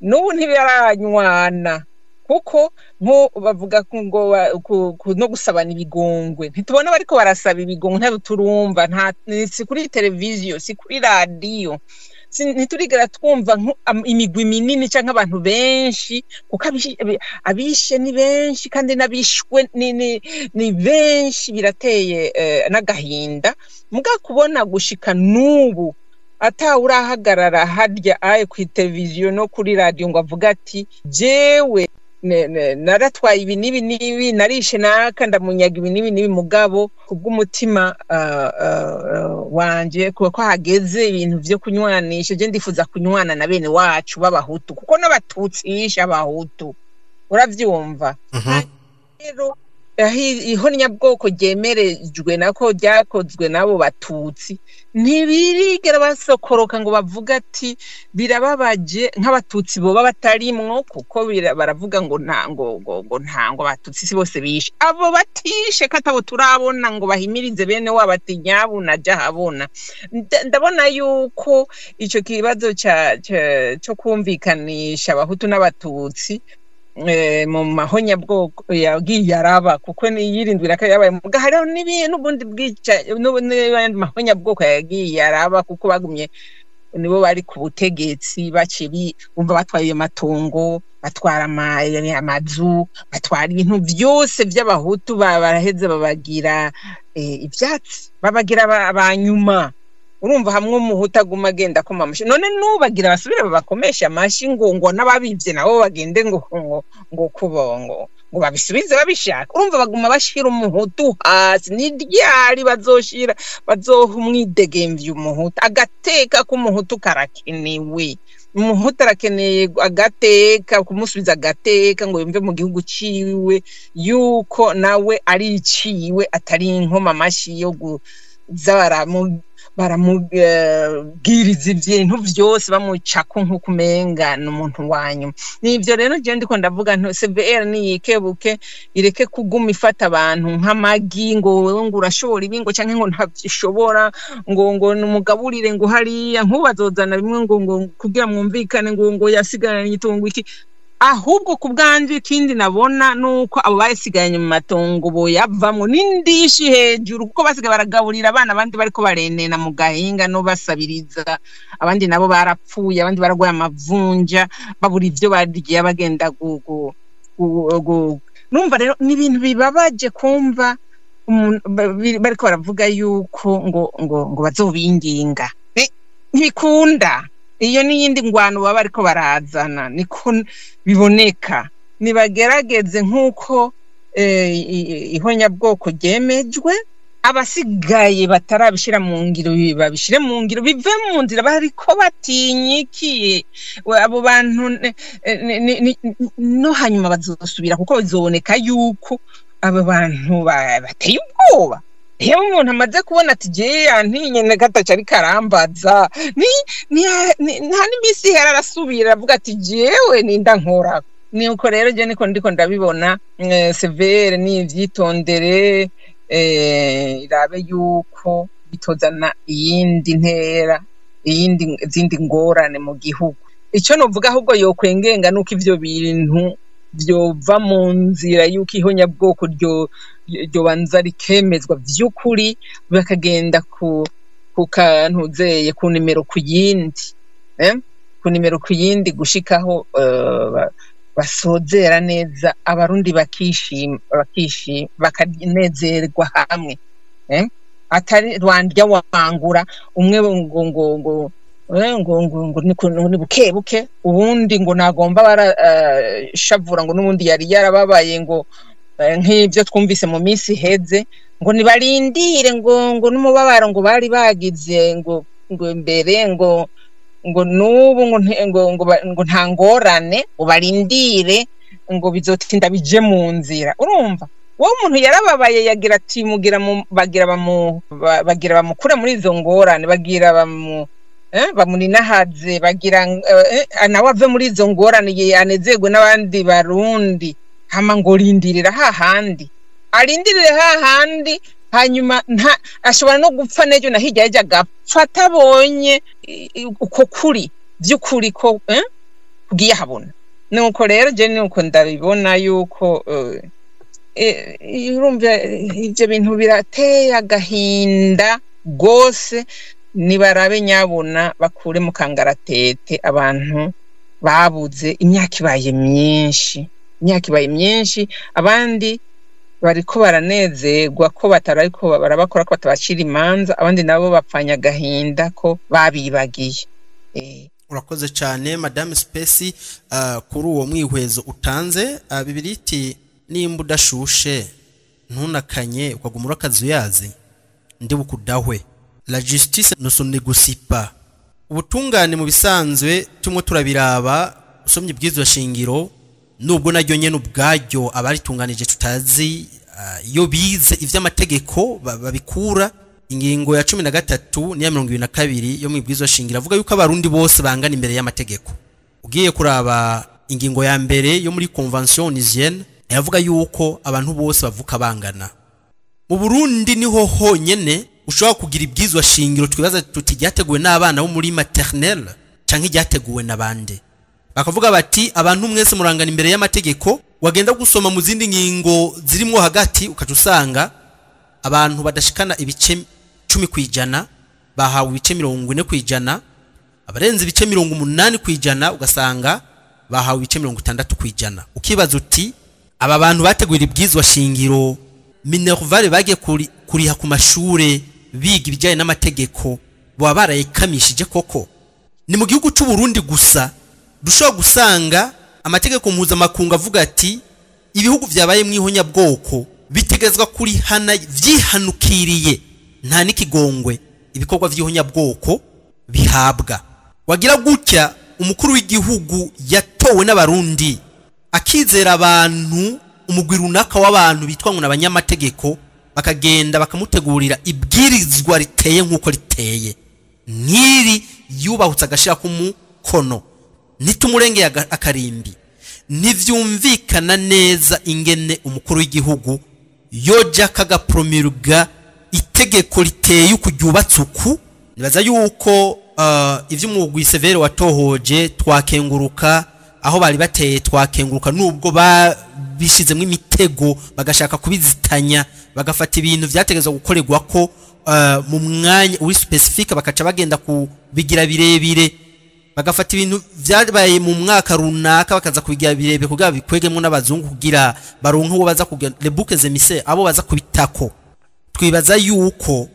n'ubu ntibiranywana, kuko nko bavuga ngo no gusabana ibigongwe. Ntitubona bariko barasaba ibigongwe, ntabwo turumva, si kuri televiziyo, si kuri radio, ntiturigera twumva imigwi minini canke abantu benshi, kuko abishe ni benshi kandi n'abishwe ni benshi, birateye n'agahinda. Muga kubona gushika n'ubu atawurahagarara harya aye ku televiziyo no kuri radio ngo avuga ati jewe naratwaye ibi nibi narishe naka ndamunyaga ibi nibi, mugabo kubw'umutima wanje kuko hageze ibintu vyo kunywanisha, je ndifuza kunywana na bene wacu b'abahutu, kuko n'abatutsi isha abahutu, uravyumva. Rero ihonyabwoko ryemerejwe nako ryakozwe nabo batutsi, ntibirigera basokoroka ngo bavuga ati birababaje nk'abatutsi boba batarimwo, kuko baravuga ngo ntango batutsi si bose bishe. Abo batishe katabo turabona ngo bahimirize bene wabo ati nyabuna jahabona. Ndabona yuko ico kibazo cyo kumvikanisha abahutu n'abatutsi mu mahonyabwoko yagiye araba, kuko niyirindwira ko yabaye muga hariho n'ubundi bwica n'abandi mahonyabwoko yagiye araba, kuko bagumye nibo bari ku butegetsi bumva batwaye ayo matongo, batwara amazu, batwara ibintu byose by'abahutu, baraheze babagira ivyatsi, babagira abanyuma. Urumva hamwe umuhutu aguma agenda ko mamushi, none nubagira basubire babakomesha amashi ngo n'ababivye nabo bagende ngo kubongo ngo babisubize babishaka. Urumva baguma bashira umuhutu hasi, ni ryari bazoha umwidegemvye umuhutu. Agateka k'umuhutu karakenewe, umuhutu arakeneye agateka, kumusubiza agateka ngo yumve mu gihugu ciwe yuko nawe ari iciwe, atari inkoma amashi yo kuza baramubwiriza ibintu vyose bamucako nk'uko umenga n'umuntu wanyu. Nivyo rero je ndiko ndavuga nto CVR niyikebuke, ireke kuguma ifata abantu nk'amagi ngo wewe ngo urashobora ibi ngo canke ngo ntavyishobora, ngo numugaburire ngo hariya nk'ubazozana bimwe ngo kugira mwumvikane ngo yasigaranye itongo iki. Ahubwo kubwanje ikindi nabona nuko abo bayisiganye mu matongo boyavamwo n'indishi hejuru, kuko basigaye baragaburira abana, abandi bariko barenena mu gahinga no basabiriza, abandi nabo barapfuye, abandi baragwaye amavunja babura ivyo barya bagenda numva rero ni ibintu bibabaje kumva bariko baravuga yuko ngo bazobinginga. Ntibikunda. Iyo n'iyindi ngwano baba ariko barazana niko biboneka. Nibagerageze nk'uko ihonyabwoko ryemejwe, abasigaye batarabishira mu ngiro babishire mu ngiro, bive mu nzira bariko batinyikiye abo bantu no hanyuma bazosubira, kuko bizoboneka yuko abo bantu bateye ubwoba. Iyo umuntu amaze kubona ati je yantinye negataca ari karambaza nta n'imisi ihera arasubira avuga ati jewe ninda nkora. Nuko rero je niko ndiko ndabibona. Severe ni ivyitondere, irabe yuko bitozana iyindi ntera, izindi ngorane mu gihugu. Ico novuga ahubwo yokwengenga nuko ivyo bintu vyova mu nzira yuko ihonyabwoko ryo banza rikemezwa vy'ukuri, bakagenda ku kantuzeye ku nimero ku yindi gushikaho basozera neza abarundi bakishima bakanezerwa hamwe, atari rwandya wangura umwe ngo ni bukebuke, ubundi ngo nagomba barashavura ngo n'ubundi yari yarababaye ngo nk'ibyo twumvise mu minsi heze, ngo nibarindire ngo n'umubabaro ngo bari bagize ngo mbere ngo nubu ngo nta ngorane, ubarindire ngo bizotinda bije mu nzira. Urumva wowe umuntu yarababaye yagira ati bagira bamukure muri izo ngorane, bagira bamuninahaze, bagira nawe ave muri izo ngorane yanezerwe n'abandi barundi. Hama ngo rindirira hahandi, arindirire hahandi, hanyuma ashobora no gupfa nejo na hirya yaje agapfa atabonye uko kuri vy'ukuri ko kugiye habona. Nuko rero je nuko ndabibona yuko urumva ivyo bintu birateye agahinda gose. Nibarabe nyabona bakure mu kangaratete abantu babuze imyaka ibaye myinshi, abandi bariko baranezerwa ko batariko barabakora ko batabashira imanza, abandi nabo bapfanya agahinda ko babibagiye. Urakoze cyane Madame Spesi kuri uwo mwihwezo utanze. Bibiriti nimba udashushe ntunakanye ukagumura akazuyazi ndi bukudahwe. La justice ne se négocie pas. Ubutungane mu bisanzwe tumwe turabiraba usomye ibwirizwa shingiro, nubwo naryo nyene ubwaryo abaritunganije tutazi iyo bize ivy'amategeko babikura. Ingingo ya 13 niya 22 yo mu ibwirizwa shingiro avuga yuko abarundi bose bangana imbere y'amategeko. Ugiye kuraba ingingo ya mbere yo muri convention onisienne yavuga yuko abantu bose bavuka bangana. Mu Burundi niho honyene ushobora kugira ibwirizwa shingiro twibaza tuti ryateguwe n'abana bo muri maternelle canke ryateguwe n'abande. Bakavuga bati abantu mwese murangana imbere y'amategeko. Wagenda gusoma mu zindi ngingo zirimo hagati ukacusanga abantu badashikana ibice 10% bahawe ibice 40%, abarenze ibice 80% ugasanga bahawe ibice 60%. Ukibaza uti aba bantu bateguye ibwirizwa shingiro minervale bagiye kuriha ku mashure biga ibijyanye n'amategeko baba barayikamishije koko? Ni mu gihugu cy'u Burundi gusa dushobora gusanga amategeko mpuzamakungu avuga ati ibihugu vyabaye mu ihonyabwoko bitegezwa kuri hana vyihanukiriye nta nikigongwe ibikorwa vy'ihonyabwoko bihabwa. Wagira gutya umukuru w'igihugu yatowe n'abarundi akizera abantu umugwi runaka w'abantu bitwa ngo n'abanyamategeko bakagenda bakamutegurira ibwirizwa riteye nk'uko riteye nk'iri yubahutse agashira ku mukono nitumurengeye akarimbi. Ntivyumvikana neza ingene umukuru w'igihugu yoja kagapromirga itegeko riteye ukuryubatse uku. Nibaza yuko ivyo umugwi severe watohoje twakenguruka aho bari bateye twakenguruka nubwo babishizemwe imitego bagashaka kubizitanya bagafata ibintu vyategezwe gukorerwa ko mu mwanya uri specific bakaca bagenda kubigira birebire bagafata ibintu vyabaye mu mwaka runaka bakaza kubigira birebire kugira bikwegemwe n'abazungu kugira baronke uwo baza kugira les boucs émissaires abo baza kubitako. Twibaza yuko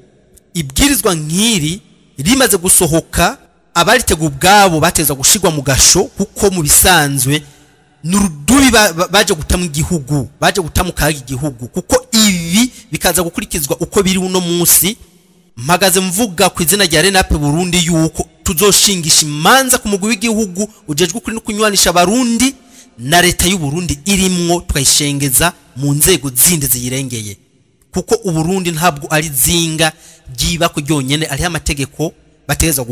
ibwirizwa nk'iri rimaze gusohoka abaritego ubwabo bateza gushigwa mu gasho kuko mu bisanzwe nurudubi baje gutamu igihugu baje gutamukaga igihugu kuko ibi bikaza gukurikizwa uko biri uno munsi. Mpagaze mvuga ku izina rya Renape Burundi yuko tuzoshingisha imanza ku mugwi w'igihugu ujejwe kuri no kunywanisha abarundi na leta y'u Burundi irimwo twayishengeza mu nzego zindi ziyirengeye kuko uburundi ntabwo ari zinga giba ko ryonyene ari amategeko bategeza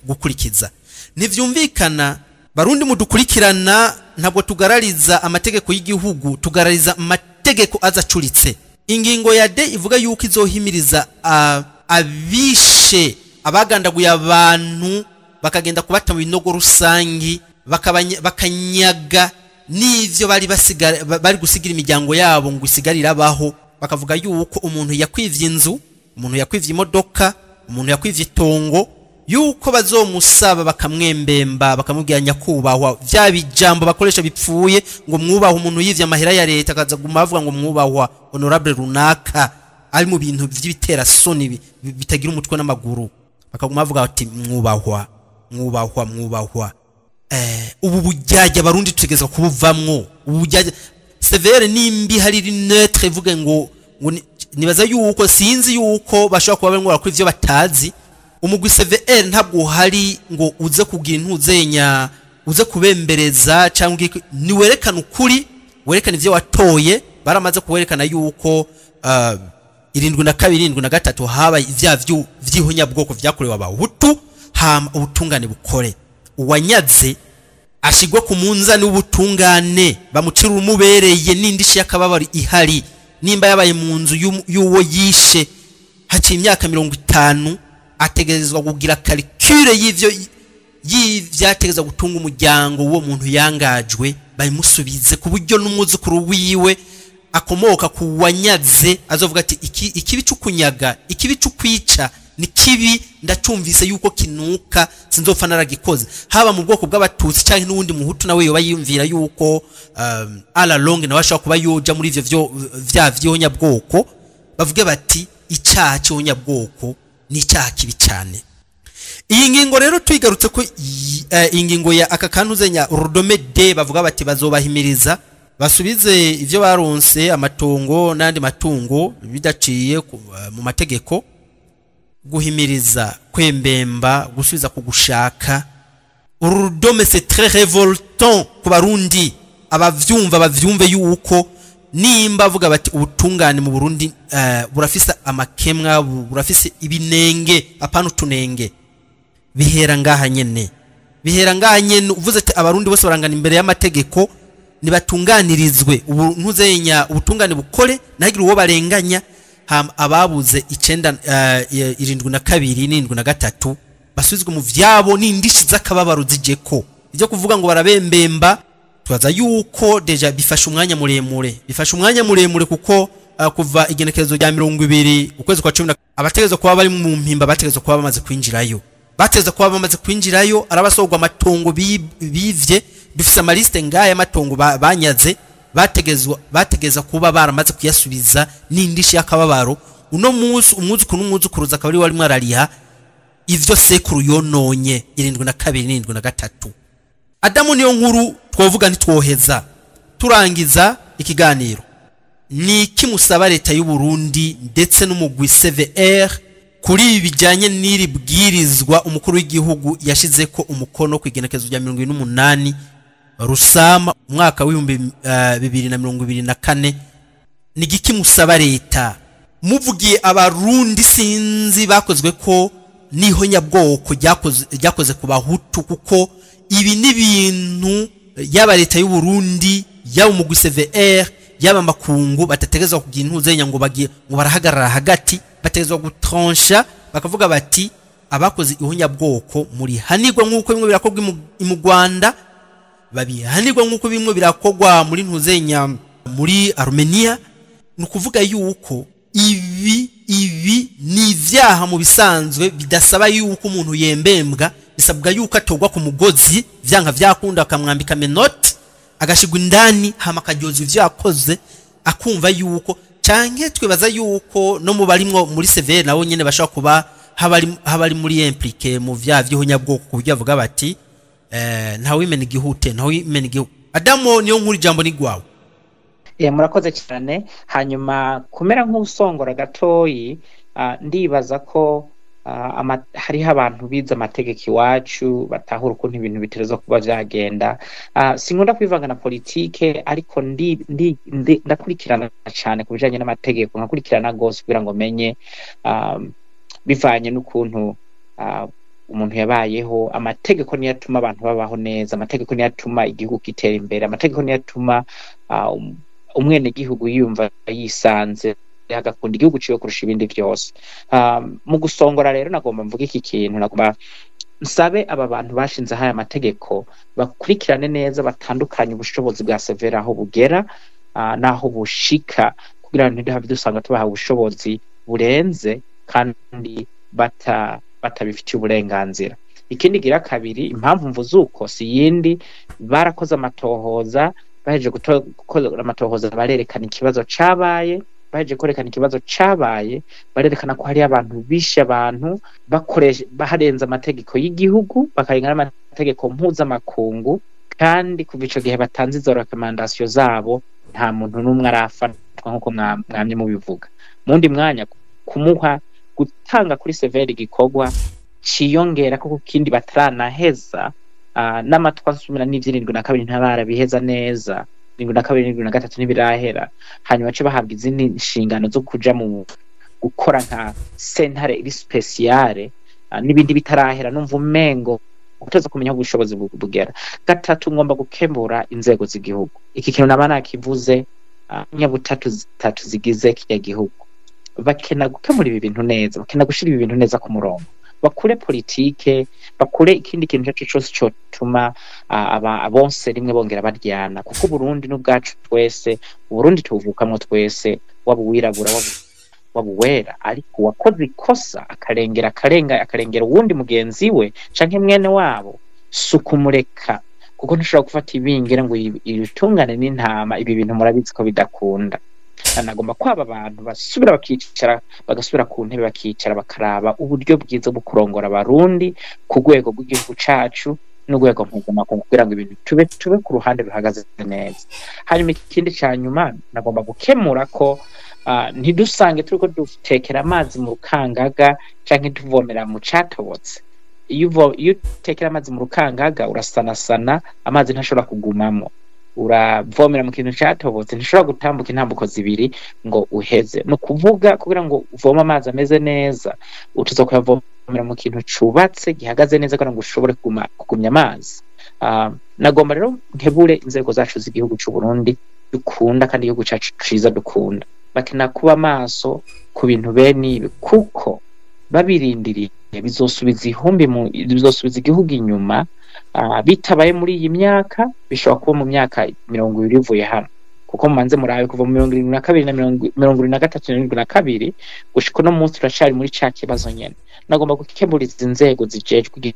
gukurikiza. Nivyumvikana barundi mudukurikirana ntabwo tugarariza amategeko y'igihugu tugarariza amategeko azacuritse. Ingingo ya D ivuga yuko izohimiriza abishe abagandaguye abantu bakagenda kubata mu binogo rusangi bakanyaga n'ivyo bari gusigira imiryango yabo ngo isigarira abaho. Bakavuga yuko umuntu yakwivye inzu umuntu yakwivye imodoka umuntu yakwivye itongo yuko bazomusaba bakamwembemba bakamubwira nyakubahwa vya bijambo bakoresha bipfuye ngo mwubaho umuntu yivye amahera ya leta akaza gumavuga ngo mwubahwa honorable runaka ari mu bintu vy'ibitera soni bitagira umutwe n'amaguru bakagumavuga ati mwubahwa. Ubu bujyaje barundi tutegeza kubuvamwo ubu bujyaje severe nimbi hari neutre ivuga ngo nibaza yuko sinzi yuko bashobora kuba bari ngora kuri ivyo batazi. Umugwi CVR ntabwo hari ngo uze kugira intuzenya uze kubembereza cyangwa ni werekana ukuri werekana ivyo watoye. Baramaze kuwerekana yuko 72 73 haba ivyavyo vy'ihonyabwoko vyakorewe abahutu hama ubutungane bukore uwanyaze ashigwa ku munzani w'ubutungane bamucira umubereye n'indishi yakababari ihari nimba yabaye mu nzu y'uwo yishe haci imyaka 50 ategerezwa kugira calcule y'ivyategeza gutunga umuryango uwo muntu yangajwe bayimusubize ku buryo n'umuzukuru wiwe akomoka ku wanyaze azovuga ati ikibi cy'ukunyaga ikibi cy'ukwica ni kibi ndacumvise yuko kinuka sinzopfa naragikoze haba mu bwoko bw'abatutsi cyangwa n'uwundi muhutu nawe yo bayumvira yuko ala longue na bashaka kuba yoja muri ivyo vy'ihonyabwoko bavuge bati icyaha cy'ihonyabwoko ni icyaha kibi cyane. Iyi ngingo rero twigarutse ko ingingo ya akantu zenya rudome D bavuga bati bazobahimiriza basubize ivyo baronse amatongo n'andi matungo bidaciye mu mategeko guhimiriza kwembemba gusubiza kugushaka. Urudome c'est très révoltant ku barundi abavyumva bavyumve yuko nimba avuga bati ubutungane mu Burundi burafisa amakemwa burafise ibinenge apana tunenge bihera ngaha nyene uvuze ati abarundi bose barangana imbere y'amategeko nibatunganirizwe ntuzenya ubutungane bukore nagira uwo barenganya ababuze 72 73 basubizwe mu vyabo n'indishi z'akababaro zijeko ivyo kuvuga ngo barabembemba. Twaza yuko deja bifasha umwanya muremure kuko kuva igenekerezo rya 20 ukwezi kwa 10 abategezwe kuba bari mu mpimba bategezwe kuba bamaze kwinjirayo arabasogwa amatongo bivye bifise amaliste ngaya amatongo banyaze bategeza kuba baramaze kuyasubiza n'indishi yakababaro. Uno munsi umwuzukuruza akabari wari mwarariha ivyo sekuru yononye 72 73. Adamu niyo nkuru twovuga ntitwoheza turangiza ikiganiro ni kimusaba leta y'u Burundi ndetse n'umugwi CVR kuri ibi bijanye n'iri bwirizwa umukuru w'igihugu yashize ko umukono kwigenekezo rya 28 Rusama umwaka wa 2024 ni giki musaba leta muvugiye abarundi sinzi bakozwe ko n'ihonyabwoko ryakoze ku bahutu kuko ibi ni bintu yaba leta y'u Burundi yaba umugwi CVR yaba makungu batategezwa kugira intuzenya ngo barahagarara hagati bategezwa gutrancha bakavuga bati abakoze ihonyabwoko muri hanirwa nk'uko bimwe birakorwa mu Rwanda babihanirwa nk'uko bimwe birakogwa muri ntuzenya muri Armenia nukuvuga yuko ibi ni ivyaha mu bisanzwe bidasaba yuko umuntu yembembwa bisabwa yuko atogwa ku mugozi vyanka vyakunda akamwambika menoti agashigwa indani hama kajyoza ivyakoze akumva yuko canke twebaza yuko no mu barimwo muri severe nabo nyene bashaka kuba habari muri impliqué mu vya vy'ihonyabwoko kuburyo avuga bati ntawe imena igihute ntawe imena igihugu. Adamo niyo nkuru jambo ni gwawe. Murakoze cyane. Hanyuma kumera nk'usongora gatoyi ndibaza ko hariho abantu biza amategeko iwacu batahura ukuntu ibintu biterezwa kuba vyagenda. Sinkunda kwivanga na politike ariko ndakurikirana cyane ku bijanye n'amategeko nkakurikirana gose kugira ngo menye bivanye n'ukuntu umuntu yabayeho. Amategeko niyo atuma abantu babaho neza, amategeko niyo atuma igihugu kitera imbere, amategeko niyo atuma umwene gihugu yumva yisanze agakunda igihugu ciwe kurusha ibindi byose. Mu gusongora rero nagomba mvuga iki kintu, nagomba nsabe aba bantu bashinze haya amategeko bakurikirane neza, batandukanye ubushobozi bwa severa aho bugera naho bushika kugira ngo ntidahave dusanga tubaha ubushobozi burenze kandi batabifitiye uburenganzira. Ikindi gira kabiri, impamvu mvuzuko si yindi, barakoze amatohoza, baheje gukora amatohoza barerekana ikibazo cabaye, baheje kwerekana ikibazo cabaye barerekana ko hari abantu bishe abantu bakoresha baharenza amategeko y'igihugu bakarenga n'amategeko mpuzamakungu, kandi kuva ico gihe batanze izo recommendation zabo nta muntu n'umwe arafatwa nk'uko mwamye mubivuga. Mundi mwanya kumuha gutanga kuri severe igikorwa ciyongera ko kindi bataranaheza n'amatwa 17 ntabara biheza neza 17 ntibirahera, hanyuma cyo bahabwa izindi nshingano zo kuja mu gukora nka sentare iri speciale n'ibindi bitarahera. Numva umengo uteze kumenya ubushobozi bugera. Gatatu, ngomba gukembura inzego z'igihugu. Iki kintu nabana kivuze nyabutatu zigize kijya gihugu bakena gukemura ibi bintu neza, bakena gushira ibi bintu neza ku murongo, bakure politike, bakure ikindi kintu cyose cyotuma abonse rimwe bongera baryana, kuko Burundi n'ubwacu twese, Burundi tuvukamwe twese, wabuwirabura wabuwera, ariko wakoze ikosa akarengera uwundi mugenzi we canke mwene wabo sukumureka, kuko ntushobora gufata ibingira ngo ibitungane n'intama. Ibi bintu murabizi ko bidakunda. Nagomba kwaba abantu basubira bakicara, bagasubira ku ntebe bakicara bakaraba uburyo bwiza bwo kurongora abarundi ku rwego rw'igihugu cacu n'urwego mpuzamakungu kugira ngo ibintu tube ku ruhande ruhagaze neza. Hanyuma ikindi cyanyuma nagomba gukemura ko ntidusange turiko dutekera amazi mu rukangaga canke tuvomera mu catobotse. Iyo utekera amazi mu rukangaga urasanasana, amazi ntashobora kugumamo. Uravomera mu kintu catobotse ntishobora gutambuka intambuko zibiri ngo uheze. No kuvuga kugira ngo uvoma amazi ameze neza utuza kuyavomera mu kintu cubatse gihagaze neza kugira ngo ushobore kugumya amazi. Nagomba rero nkebure inzego zacu z'igihugu cy'u Burundi dukunda kandi igihugu cacu ciza dukunda, bakena kuba maso ku bintu bene ibi, kuko babirindiriye bizosubiza igihugu inyuma. Bitabaye muri iyi myaka bishobora kuba mu myaka 20 ivuye hano, kuko mumanze murabe kuva mu 2022 na 2023 gushika no munsi turacari muri ca kibazo nyene. Nagomba gukemuriza inzego zijejwe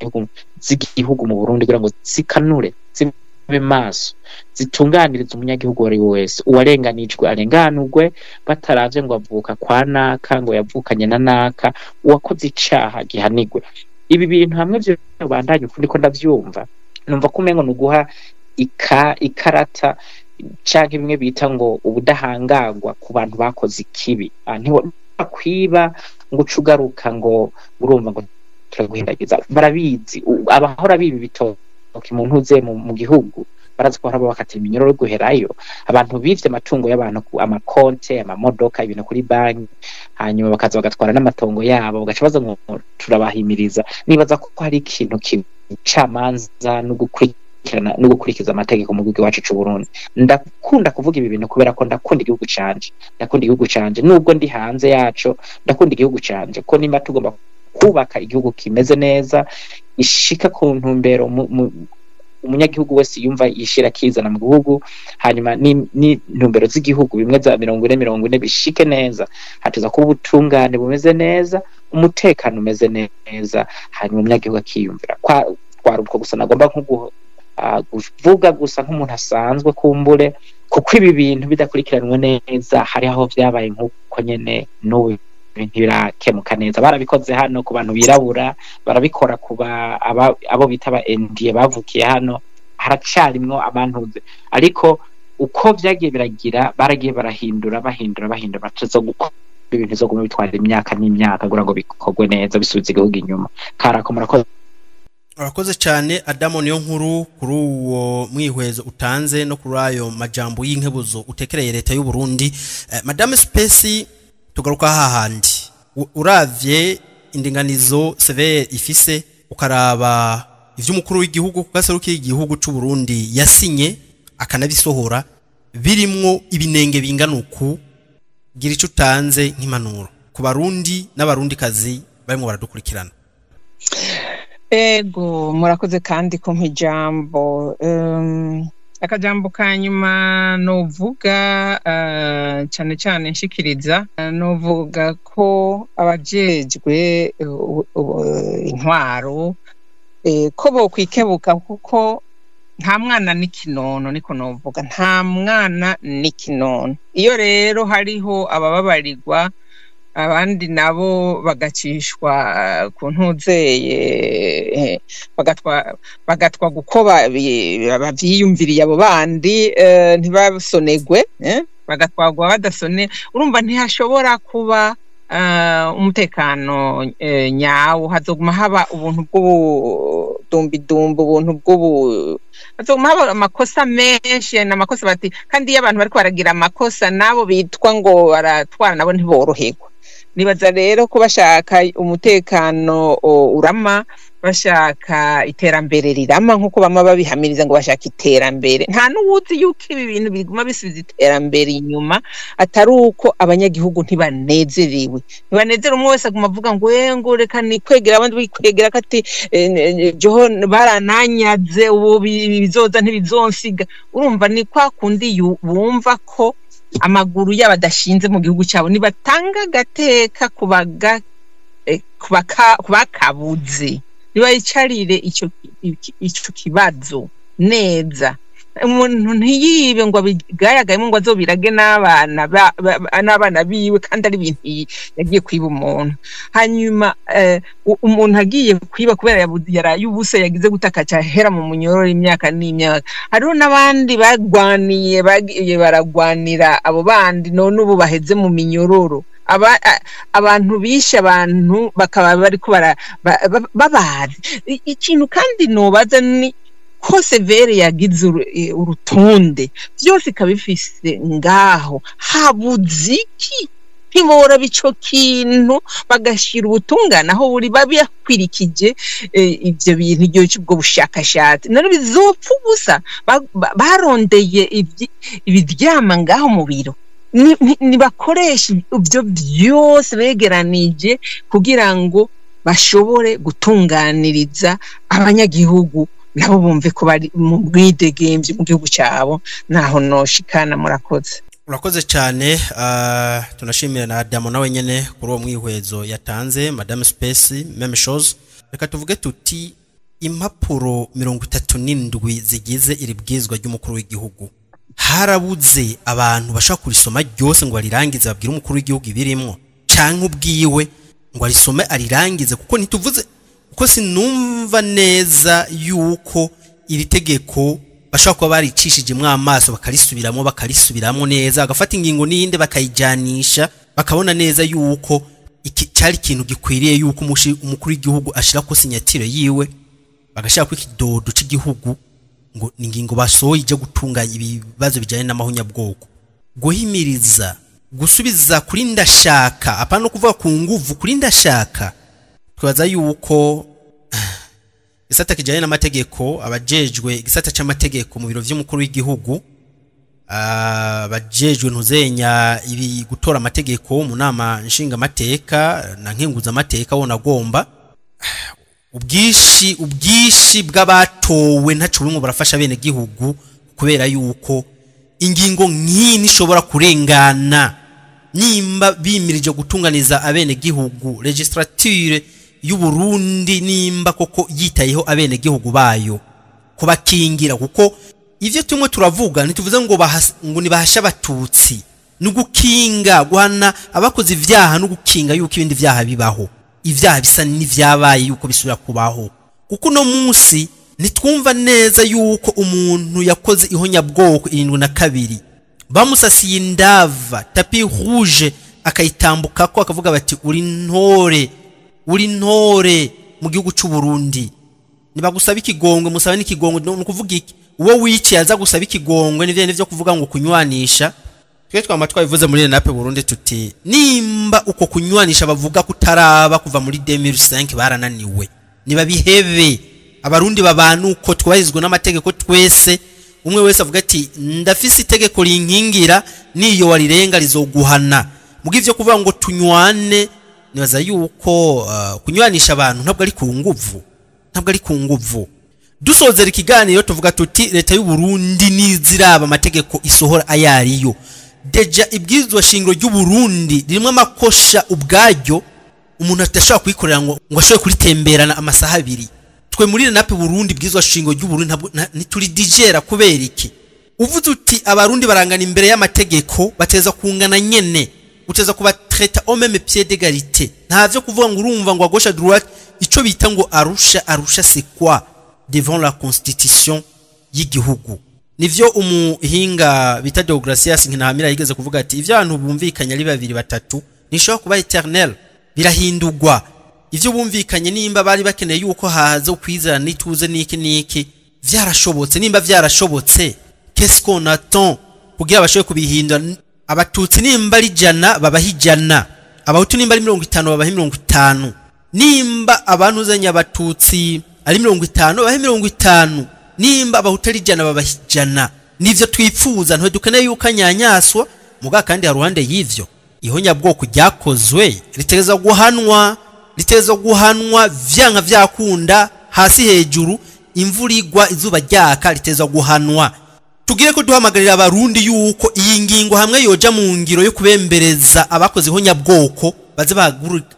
z'igihugu mu Burundi kugira ngo zikanure, zibe maso, zitunganiriza umunyagihugu wari wese, uwarenganijwe arenganurwe bataravye ngo avuka kwa naka ngo yavukanye na naka, uwakoze icaha gihanigwe. Ibi bintu hamwe byo bandanye ukundi ko ndavyumva, numva ko umengo nuguha ikarata canke bimwe bita ngo ubudahangagwa ku bantu bakoze ikibi. Ntiwakwiba ngo ucugaruka ngo urumva ngo turaguhindagiza. Barabizi abahora bibi bitoki mu ntuze mu gihugu barazi ko harabo bakatira iminyoro yo guherayo. Abantu bivye amatungo y'abantu amakonte amamodoka ibintu kuri banki, hanyuma bakaza bagatwara n'amatongo yabo bagaca baza ngo turabahimiriza. Nibaza ko hari ikintu kicamanza no gukurikiza amategeko mu gihugu wacu cy'u Burundi. Ndakunda kuvuga ibi bintu kubera ko ndakunda igihugu canje, nubwo ndi hanze yaco ndakunda igihugu canje, ko nimba tugomba kubaka igihugu kimeze neza ishika ku ntumbero umunyagihugu wese yumva yishira kizana mu gihugu, hanyuma ni ntumbero z'igihugu bimwe za 40 bishike neza. Hatuza ko ubutungane bumeze neza, umutekano umeze neza, hanyuma umunyagihugu akiyumvira kwaruko gusa. Nagomba kuvuga gusa nk'umuntu asanzwe kumbure, kuko ibi bintu bidakurikiranwe neza hari aho vyabaye nk'uko nyene n'ubu ibintu birakemuka neza. Barabikoze hano ku bantu birabura, barabikora kuba abo bita ba NDA bavukiye hano, haracarimwo abantuze. Ariko uko vyagiye biragira baragiye bahindura batazo gukora ibintu zo guma bitwara imyaka n'imyaka kugira ngo bikorwe neza bisubize igihugu inyuma. Karakomora Urakoze cyane Adamo niyo nkuru kuri uwo mwihwezo utanze no kuri ayo majambo y'inkebuzo utekereye leta y'u Burundi. Madame Space tugaruka hahandi uravye indinganizo severe ifise ukaraba ivy'umukuru w'igihugu kugaserukiye igihugu cy'u Burundi yasinye akanabisohora birimwo ibinenge bingana uku, gira ico utanze nk'impanuro ku Barundi n'abarundi kazi barimo baradukurikirana. Ego murakoze kandi ko mpijambo akajambo kanyuma novuga cyane cyane nshikiriza novuga ko abajejwe intwaro ko bo kwikebuka kuko nta mwana n'ikinono, niko novuga nta mwana n'ikinono. Iyo rero hariho abababarirwa abandi nabo bagacishwa ku ntuzeye bagatwa gukoba bavyiyumviriye abo bandi ntibasonegwe bagatwagwa badasone. Urumva ntihashobora kuba umutekano nyawo, hazoguma haba ubuntu bw'ubudumbidumbu, ubuntu hazoguma haba amakosa menshi n'amakosa bati, kandi iyo abantu bariko baragira amakosa nabo bitwa ngo baratwara nabo ntiboroherwa. Nibaza rero ko bashaka umutekano urama, bashaka iterambere rirama nkuko bama babihamiriza ngo bashaka iterambere. Nta n'uwuzi yuko ibi bintu biguma bisubiza iterambere inyuma atari uko abanyagihugu ntibanezerewe. Umwe wese aguma avuga ngo reka nikwegera abandi bikwegera kati joho barananyaze ubu bizoza ntibizonsiga. Urumva ni kwa kundi bumva ko amaguru y'abadashinze mu gihugu cyabo nibatanga gateka kubakabuze, nibayicarire ico kibazo neza. Umuntu ntiyibe ngo abigayagayemo ngo azobirage n'abana biwe kandi ari ibintu yagiye kwiba umuntu. Hanyuma umuntu agiye kwiba kubera yaraye ubusa yagize gutaka cyahera mu munyororo imyaka n'imyaka. Hariho n'abandi bagwaniye bagiye baragwanira abo bandi none ubu baheze mu minyororo. Abantu bishe abantu bakaba bariko babazi ikintu. Kandi nobaza ni ko severe yagize urutonde byose kabifise ngaho, habuze iki ntibora bico kintu bagashira ubutungane aho buri babiyakwirikije ibyo bintu igihe cy'ubwo bushakashatsi none bizopfa ubusa. Barondeye ibiryama ngaho mu biro, nibakoresha ibyo byose begeranije kugira ngo bashobore gutunganiriza abanyagihugu nabo bumve ko bari mu bwidegemvye mu gihugu cyabo. Naho noshikana. Urakoze cyane. Tunashimira na Adamo nawe nyene kuri uwo mwihwezo yatanze. Madame Space même chose. Reka tuvuge tuti impapuro 37 zigize iri bwizwa ry'umukuru w'igihugu, harabuze abantu bashaka kurisoma ryose ngo arirangize babwire umukuru w'igihugu ibirimo canke ubwiwe ngo arisome arirangize, kuko ntituvuze uko sinumva neza yuko iri tegeko bashobora kuba baricishijemwo amaso bakarisubiramo neza agafata ingingo n'iyindi bakayijanisha bakabona neza yuko iki cyari ikintu gikwiriye yuko umukuru w'igihugu ashira ko sinyatire yiwe bagashaka ko ikidodo cy'igihugu ngo ningingo basohoye ije gutunganya ibibazo bijyanye n'amahonyabwoko guhimiriza gusubiza kuri ndashaka apana kuvuga ku nguvu kuri ndashaka twaza yuko gisata kijyanye n'amategeko abajejwe gisata cy'amategeko mu biro by'umukuru w'igihugu abajejwe ntuzenya ibi gutora amategeko mu nama nshinga amateka na nkenguza amateka wona gomba ubwishi bw'abatowe ntacu bimwe barafasha bene gihugu kubera yuko ingingo nk'ini ishobora kurengana nimba bimirije gutunganiza abene gihugu registrature y'u Burundi nimba koko yitayeho abene gihugu bayo kubakingira kuko ivyo tumwe turavuga ntituvuze ngo nibahasha abatutsi nugukinga guhana abakoze ivyaha nugukinga yuko ibindi vyaha bibaho ivyaha bisa n'ivyabaye yuko bisubira kubaho kuko no munsi nitwumva neza yuko umuntu yakoze ihonyabwoko 72 bamusasiye indava tapi rouge akayitambuka ko akavuga bati uri ntore mu gihugu cy'u Burundi nibagusaba ikigongwe musaba n'ikigongwe no kuvuga iki uwo wici yaza gusaba ikigongwe n'ivyo kuvuga ngo kunywanisha twe twama twabivuze muri nape Burundi tuti nimba uko kunywanisha bavuga kutaraba kuva muri 2005 barananiwe niba bihebe abarundi babanu uko twahizwe n'amategeko twese umwe wese avuga ati ndafise itegeko rinkingira niyo warirenga rizoguhana mugivyo kuvuga ngo tunywane nibaza yuko kunywanisha abantu ntabwo ari ku nguvu dusozera ikiganiro tuvuga tuti leta y'u Burundi niziraba amategeko isohora ayariyo deja ibwirizwa shingiro ry'u Burundi ririmo amakosha ubwaryo umuntu atashaka kuyikorera ngo ashobore kuritemberana amasaha 2 twe muri nape Burundi ibwirizwa shingiro ry'u Burundi nituri digera kubera iki uvuze uti abarundi barangana imbere y'amategeko bateza kungana nyene uteza kuba traiter au même pied d'égalité ntavyo kuvuga ngo urumva ngo gauche à droite ico bita ngo arusha c'est quoi devant la constitution y'igihugu nivyo umuhinga bita Deogracias nkinahamira yigeze kuvuga ati ivyo abantu bumvikanye ari babiri batatu nisho kuba eternel birahindurwa ivyo bumvikanye nimba bari bakeneye yuko haza kwizana nituze niki vyarashobotse nimba vyarashobotse qu'est-ce qu'on attend kugira abashoye kubihindura abatutsi nimba ari jana babahijana abahutu nimba ari 50 babahi 50 nimba abantu zanya abatutsi ari 50 babahi 50 nimba abahutu ari jana babahijana nivyo twipfuza ntwe dukeneye yuko anyanyaswa muga kandi haruhande y'ivyo ihonyabwoko ryakozwe ritereza guhanwa vyanka vyakunda hasi hejuru imvura igwa izuba ryaka riteza guhanwa tugire ko duhamagarira abarundi yuko iyi ngingo hamwe yoja mu ngiro yo kubembereza abakoze ihonyabwoko baze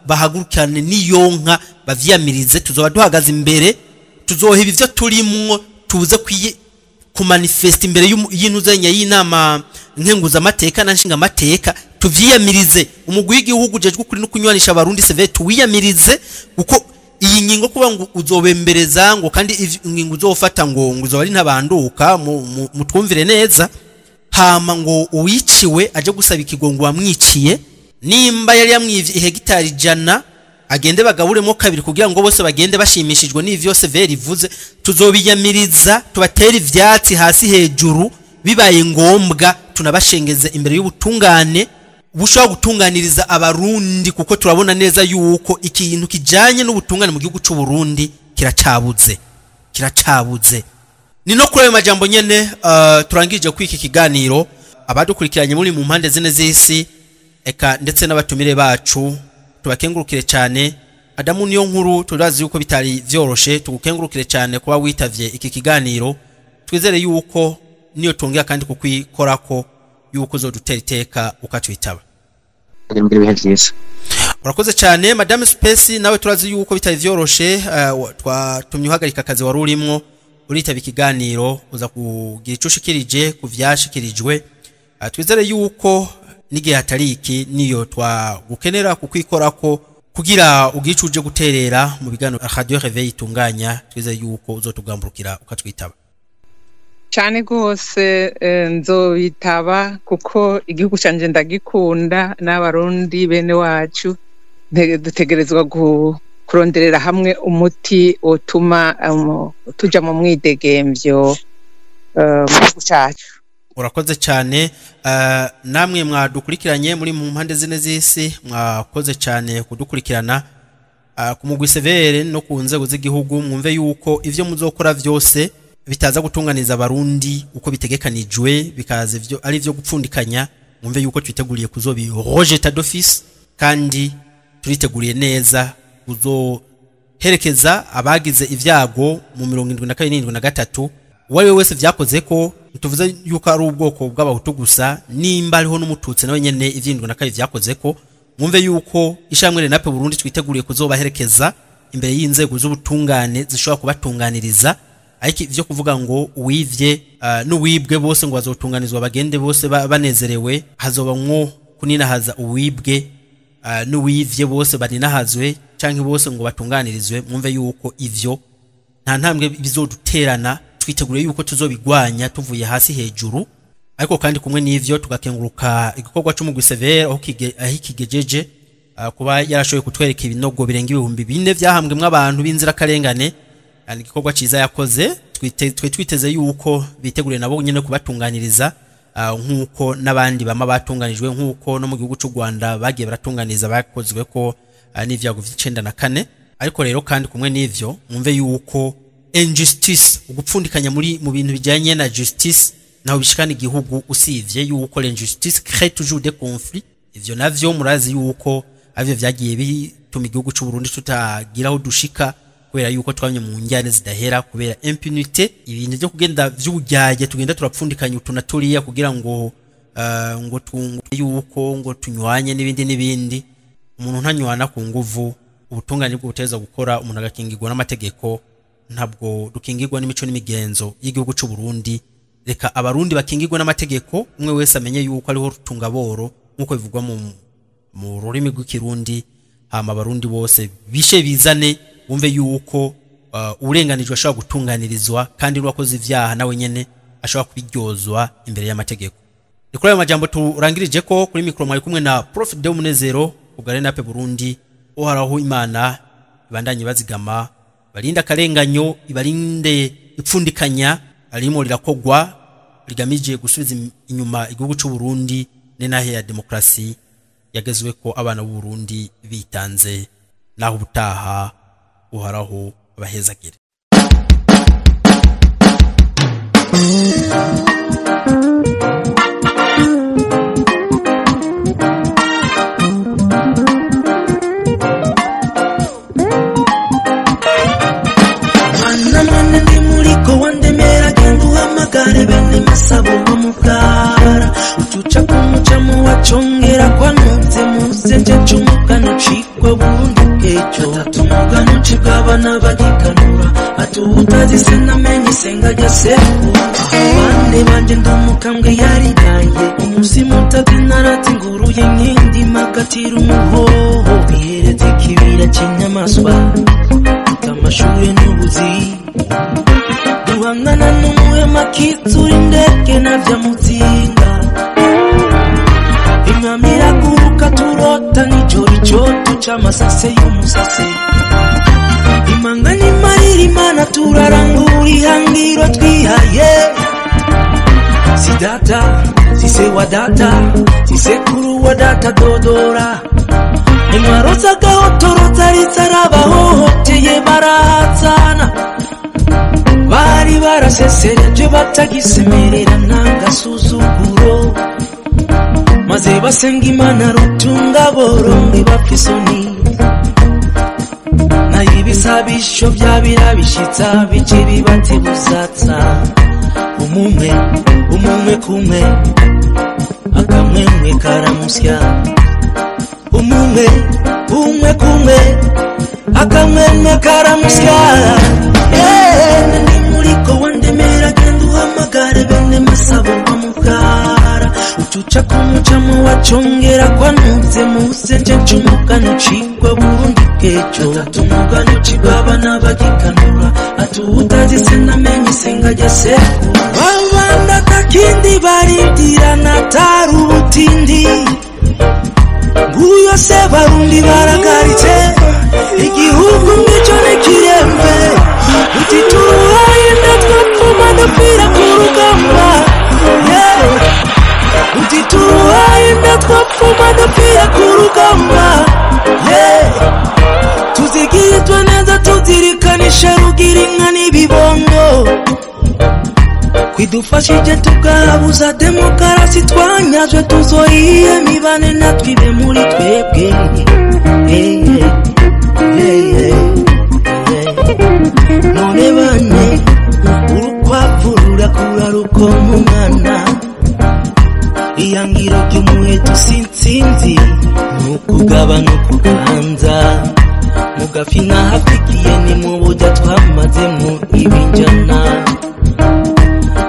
bahagurukane n'iyonka bavyamirize tuzoba duhagaze imbere tuzoheba ivyo turimwo tuze ku manifest imbere y'inuzenya y'inama nkenguza amateka na nshinga amateka tuvyiyamirize umugwi w'igihugu jejwe kuri no kunywanisha abarundi seve tuwiyamirize kuko iyi ngingo kuba ngo uzobembereza ngo kandi ingingo uzofata ngo uzoba ari ntabanduka mutwumvire neza hama ngo uwiciwe aje gusaba ikigongo wamwiciye nimba yari yamwivye hegitari jana agende bagaburemo kabiri kugira ngo bose bagende bashimishijwe n'ivyo severi ivuze tuzobiyamiriza tubatera ivyatsi hasi hejuru bibaye ngombwa tunabashengeze imbere y'ubutungane bushobora gutunganiriza abarundi kuko turabona neza yuko ikintu kijanye n'ubutungane mu gihugu cy'u Burundi kiracabuze ni no kuri ayo majambo nyene turangije kwiki kiganiro abadukurikiranye muri mu mpande zine z'isi eka ndetse n'abatumire bacu tubakengurukire cyane Adamu niyo nkuru turazi yuko bitari vyoroshe tugukengurukire cyane kuba witavye iki kiganiro twizere yuko niyo tongera kandi kukwikorako yuko uzodutera iteka ukatwitaba urakoze cyane madame Space nawe turazi yuko bitari vyoroshe twatumye uhagarika akazi wari urimo uritaba ikiganiro uza kugira icushikirije kuvyashikirijwe twizere yuko n'igihe hatari iki niyo twagukenera kukwikorako kugira ugicuje guterera mu biganiro Radio Réveil itunganya twizere yuko uzotugamburukira ukatwitaba cyane rwose nzobitaba kuko igihugu canje ndagikunda n'abarundi bene wacu dutegerezwa kuronderera hamwe umuti utuma tuja mu mwidegemvyo mu gihugu cacu. Urakoze cyane namwe mwadukurikiranye muri mu mpande zine z'isi, mwakoze cyane kudukurikirana ku mugwi severe no ku nzego z'igihugu. Mwumve yuko ivyo muzokora vyose bitaza gutunganiza abarundi uko bitegekanijwe, bikaze ivyo ari vyo gupfundikanya. Mwumve yuko twiteguriye kuzobi rejeta d'office kandi turiteguriye neza kuzoherekeza abagize ivyago mu 1973 wari wese vyakoze ko tuvuze yuko ari ubwoko bw'abahutu gusa, nimba ariho n'umututsi nawe nyene ivyindwa nakaye vyakoze ko. Mwumve yuko ishamwe nape Burundi twiteguriye kuzobaherekeza imbere y'inzego z'ubutungane zishobora kubatunganiriza, ariko ivyo kuvuga ngo uwivye n'uwibwe bose ngo bazotunganizwa bagende bose banezerewe, hazobamwo kuninahaza uwibwe n'uwivye bose baninahazwe canke bose ngo batunganirizwe. Mwumve yuko ivyo nta ntambwe bizoduterana, twiteguriye yuko tuzobigwanya tuvuye hasi hejuru. Ariko kandi kumwe n'ivyo tugakenguruka igikorwa cy'umugwi severe aho kigejeje kuba yarashoboye kutwereka ibinogo birenga 4,000 vyahambwe mw'abantu b'inzira karengane. Igikorwa ciza yakoze, twiteze yuko biteguriye nabo nyene kubatunganiriza nkuko nabandi bama batunganijwe, nkuko no mu gihugu cy'u Rwanda bagiye baratunganiza bakozwe ko n'ivyago v'94. Ariko rero kandi kumwe n'ivyo mwumve yuko injustice ugupfundikanya mu bintu bijanye na justice naho bishikana igihugu, usivye yuko l'injustice crée toujours des conflits. Ivyo navyo murazi yuko avyo vyagiye bituma igihugu cy'u Burundi tutagiraho dushika, kubera yuko twamye mu njyane zidahera kubera impunité. Ibintu byo kugenda vy'ubujyaje tugenda turapfundikanya utunaturiya kugira ngo yuko ngo tunywanye n'ibindi. Umuntu ntanywana ku nguvu, ubutungane bwo buteza gukora, umuntu agakingirwa n'amategeko, ntabwo dukingirwa n'imico n'imigenzo y'igihugu cy'u Burundi. Reka abarundi bakingirwa n'amategeko, umwe wese amenye yuko ariho rutunga boro nkuko bivugwa mu rurimi rw'ikirundi. Hama abarundi bose bishe bizane, wumve yuko uburenganijwe ashobora gutunganirizwa, kandi n'uwakoze ivyaha nawe nyene ashobora kubiryozwa imbere y'amategeko. Nikora ayo majambo turangirije ko kuri mikro mwari kumwe na Prof de Munezero ubwa nape Burundi. Uharaho Imana ibandanye bazigama, barinda karenganyo, ibarinde ipfundikanya arimo rirakogwa rigamije gusubiza inyuma igihugu cy'u Burundi n'inahe ya demokrasi yagezwe ko abana b'u Burundi bitanze. Naho ubutaha uharaho abahezagire. Bene masabo bamukara ucuca kumucamo wacongera kwanutse musenje cumukano cikwa Burundi kecho tumugano cigabana bagikanura atutazi sinamenye senga jaseku bande banje ndumukambwe yari gaye umuzimu tatinarati nguruye nkindi magatira umuhoho bihereze kibira kinyamaswa kamashure n'ubuzi duhangana n'umuhema kitsura indege na vya muzinga imamira guruka turota nijoro icoto c'amasase y'umusase imanganya imarira imana turarangura ihangiro twihaye si data si se wa data si sekuru wa data dodora intwaro z'agahotoro zari zarabahohoteye barahatsana bari barasesereje batagisemerera ntangasuzuguro maze basenga Imana rutunga borombe bapfisoni nayo ibisabisho byabira bishitsa bice bibati buzatsa umumwe kumwe akamwemwe karamusya umumwe kumwe akamwemwe karamusya muriko wandemera genda uhamagare bene masabo bamukara ucuca kumucamo wacongera kwanutse musenje ncumukano cikwa Burundi kecho tumugano cigabana bagikanura utazi sinamenye isenga se babanda takindi barindirana tarubutindi nguyo se barundi baragaritse igihugu ngicyo nekirembe utituruhaye natwe pfuma dupira ku rugamba utituruhaye natwe pfuma dupira ku rugamba tuzigizwe neza tuzirikanisha rugira inka n'ibibondo kwidufashije tugabuza demokarasi twanyazwe tuzoyiye mibane natwibe muri twebwe none bane urukwavu rurakura rukoma umwana iyangiro ry'umuheto sinsinzi nukugaba nukuganza mugafi nahafikiye ni mu burya twamazemo ibinjana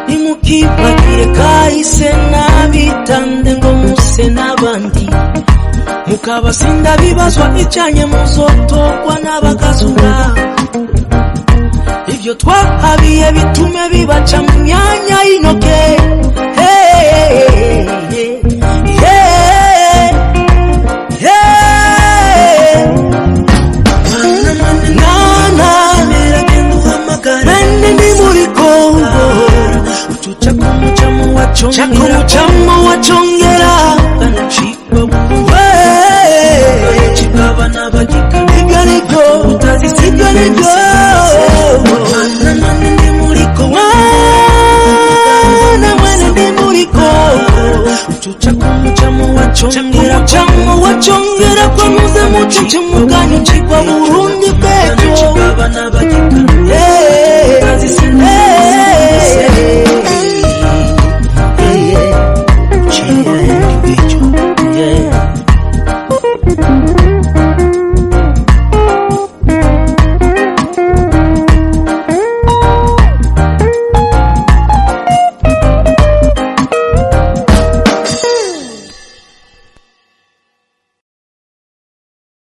nimukipagire kahise nabitande ngo muse n'abandi mukabasinda bibazwa icanye muzotogwa n'abagazura ivyo twahabiye bitume bibaca mu myanya y'intoke Chakumuchamo wachongera chikabana bagika nigaligo utazisiganigo mwana muriko chakumuchamo wachongera kwa muze muchiche muganyo chikwa Burundi pecho chikabana bagika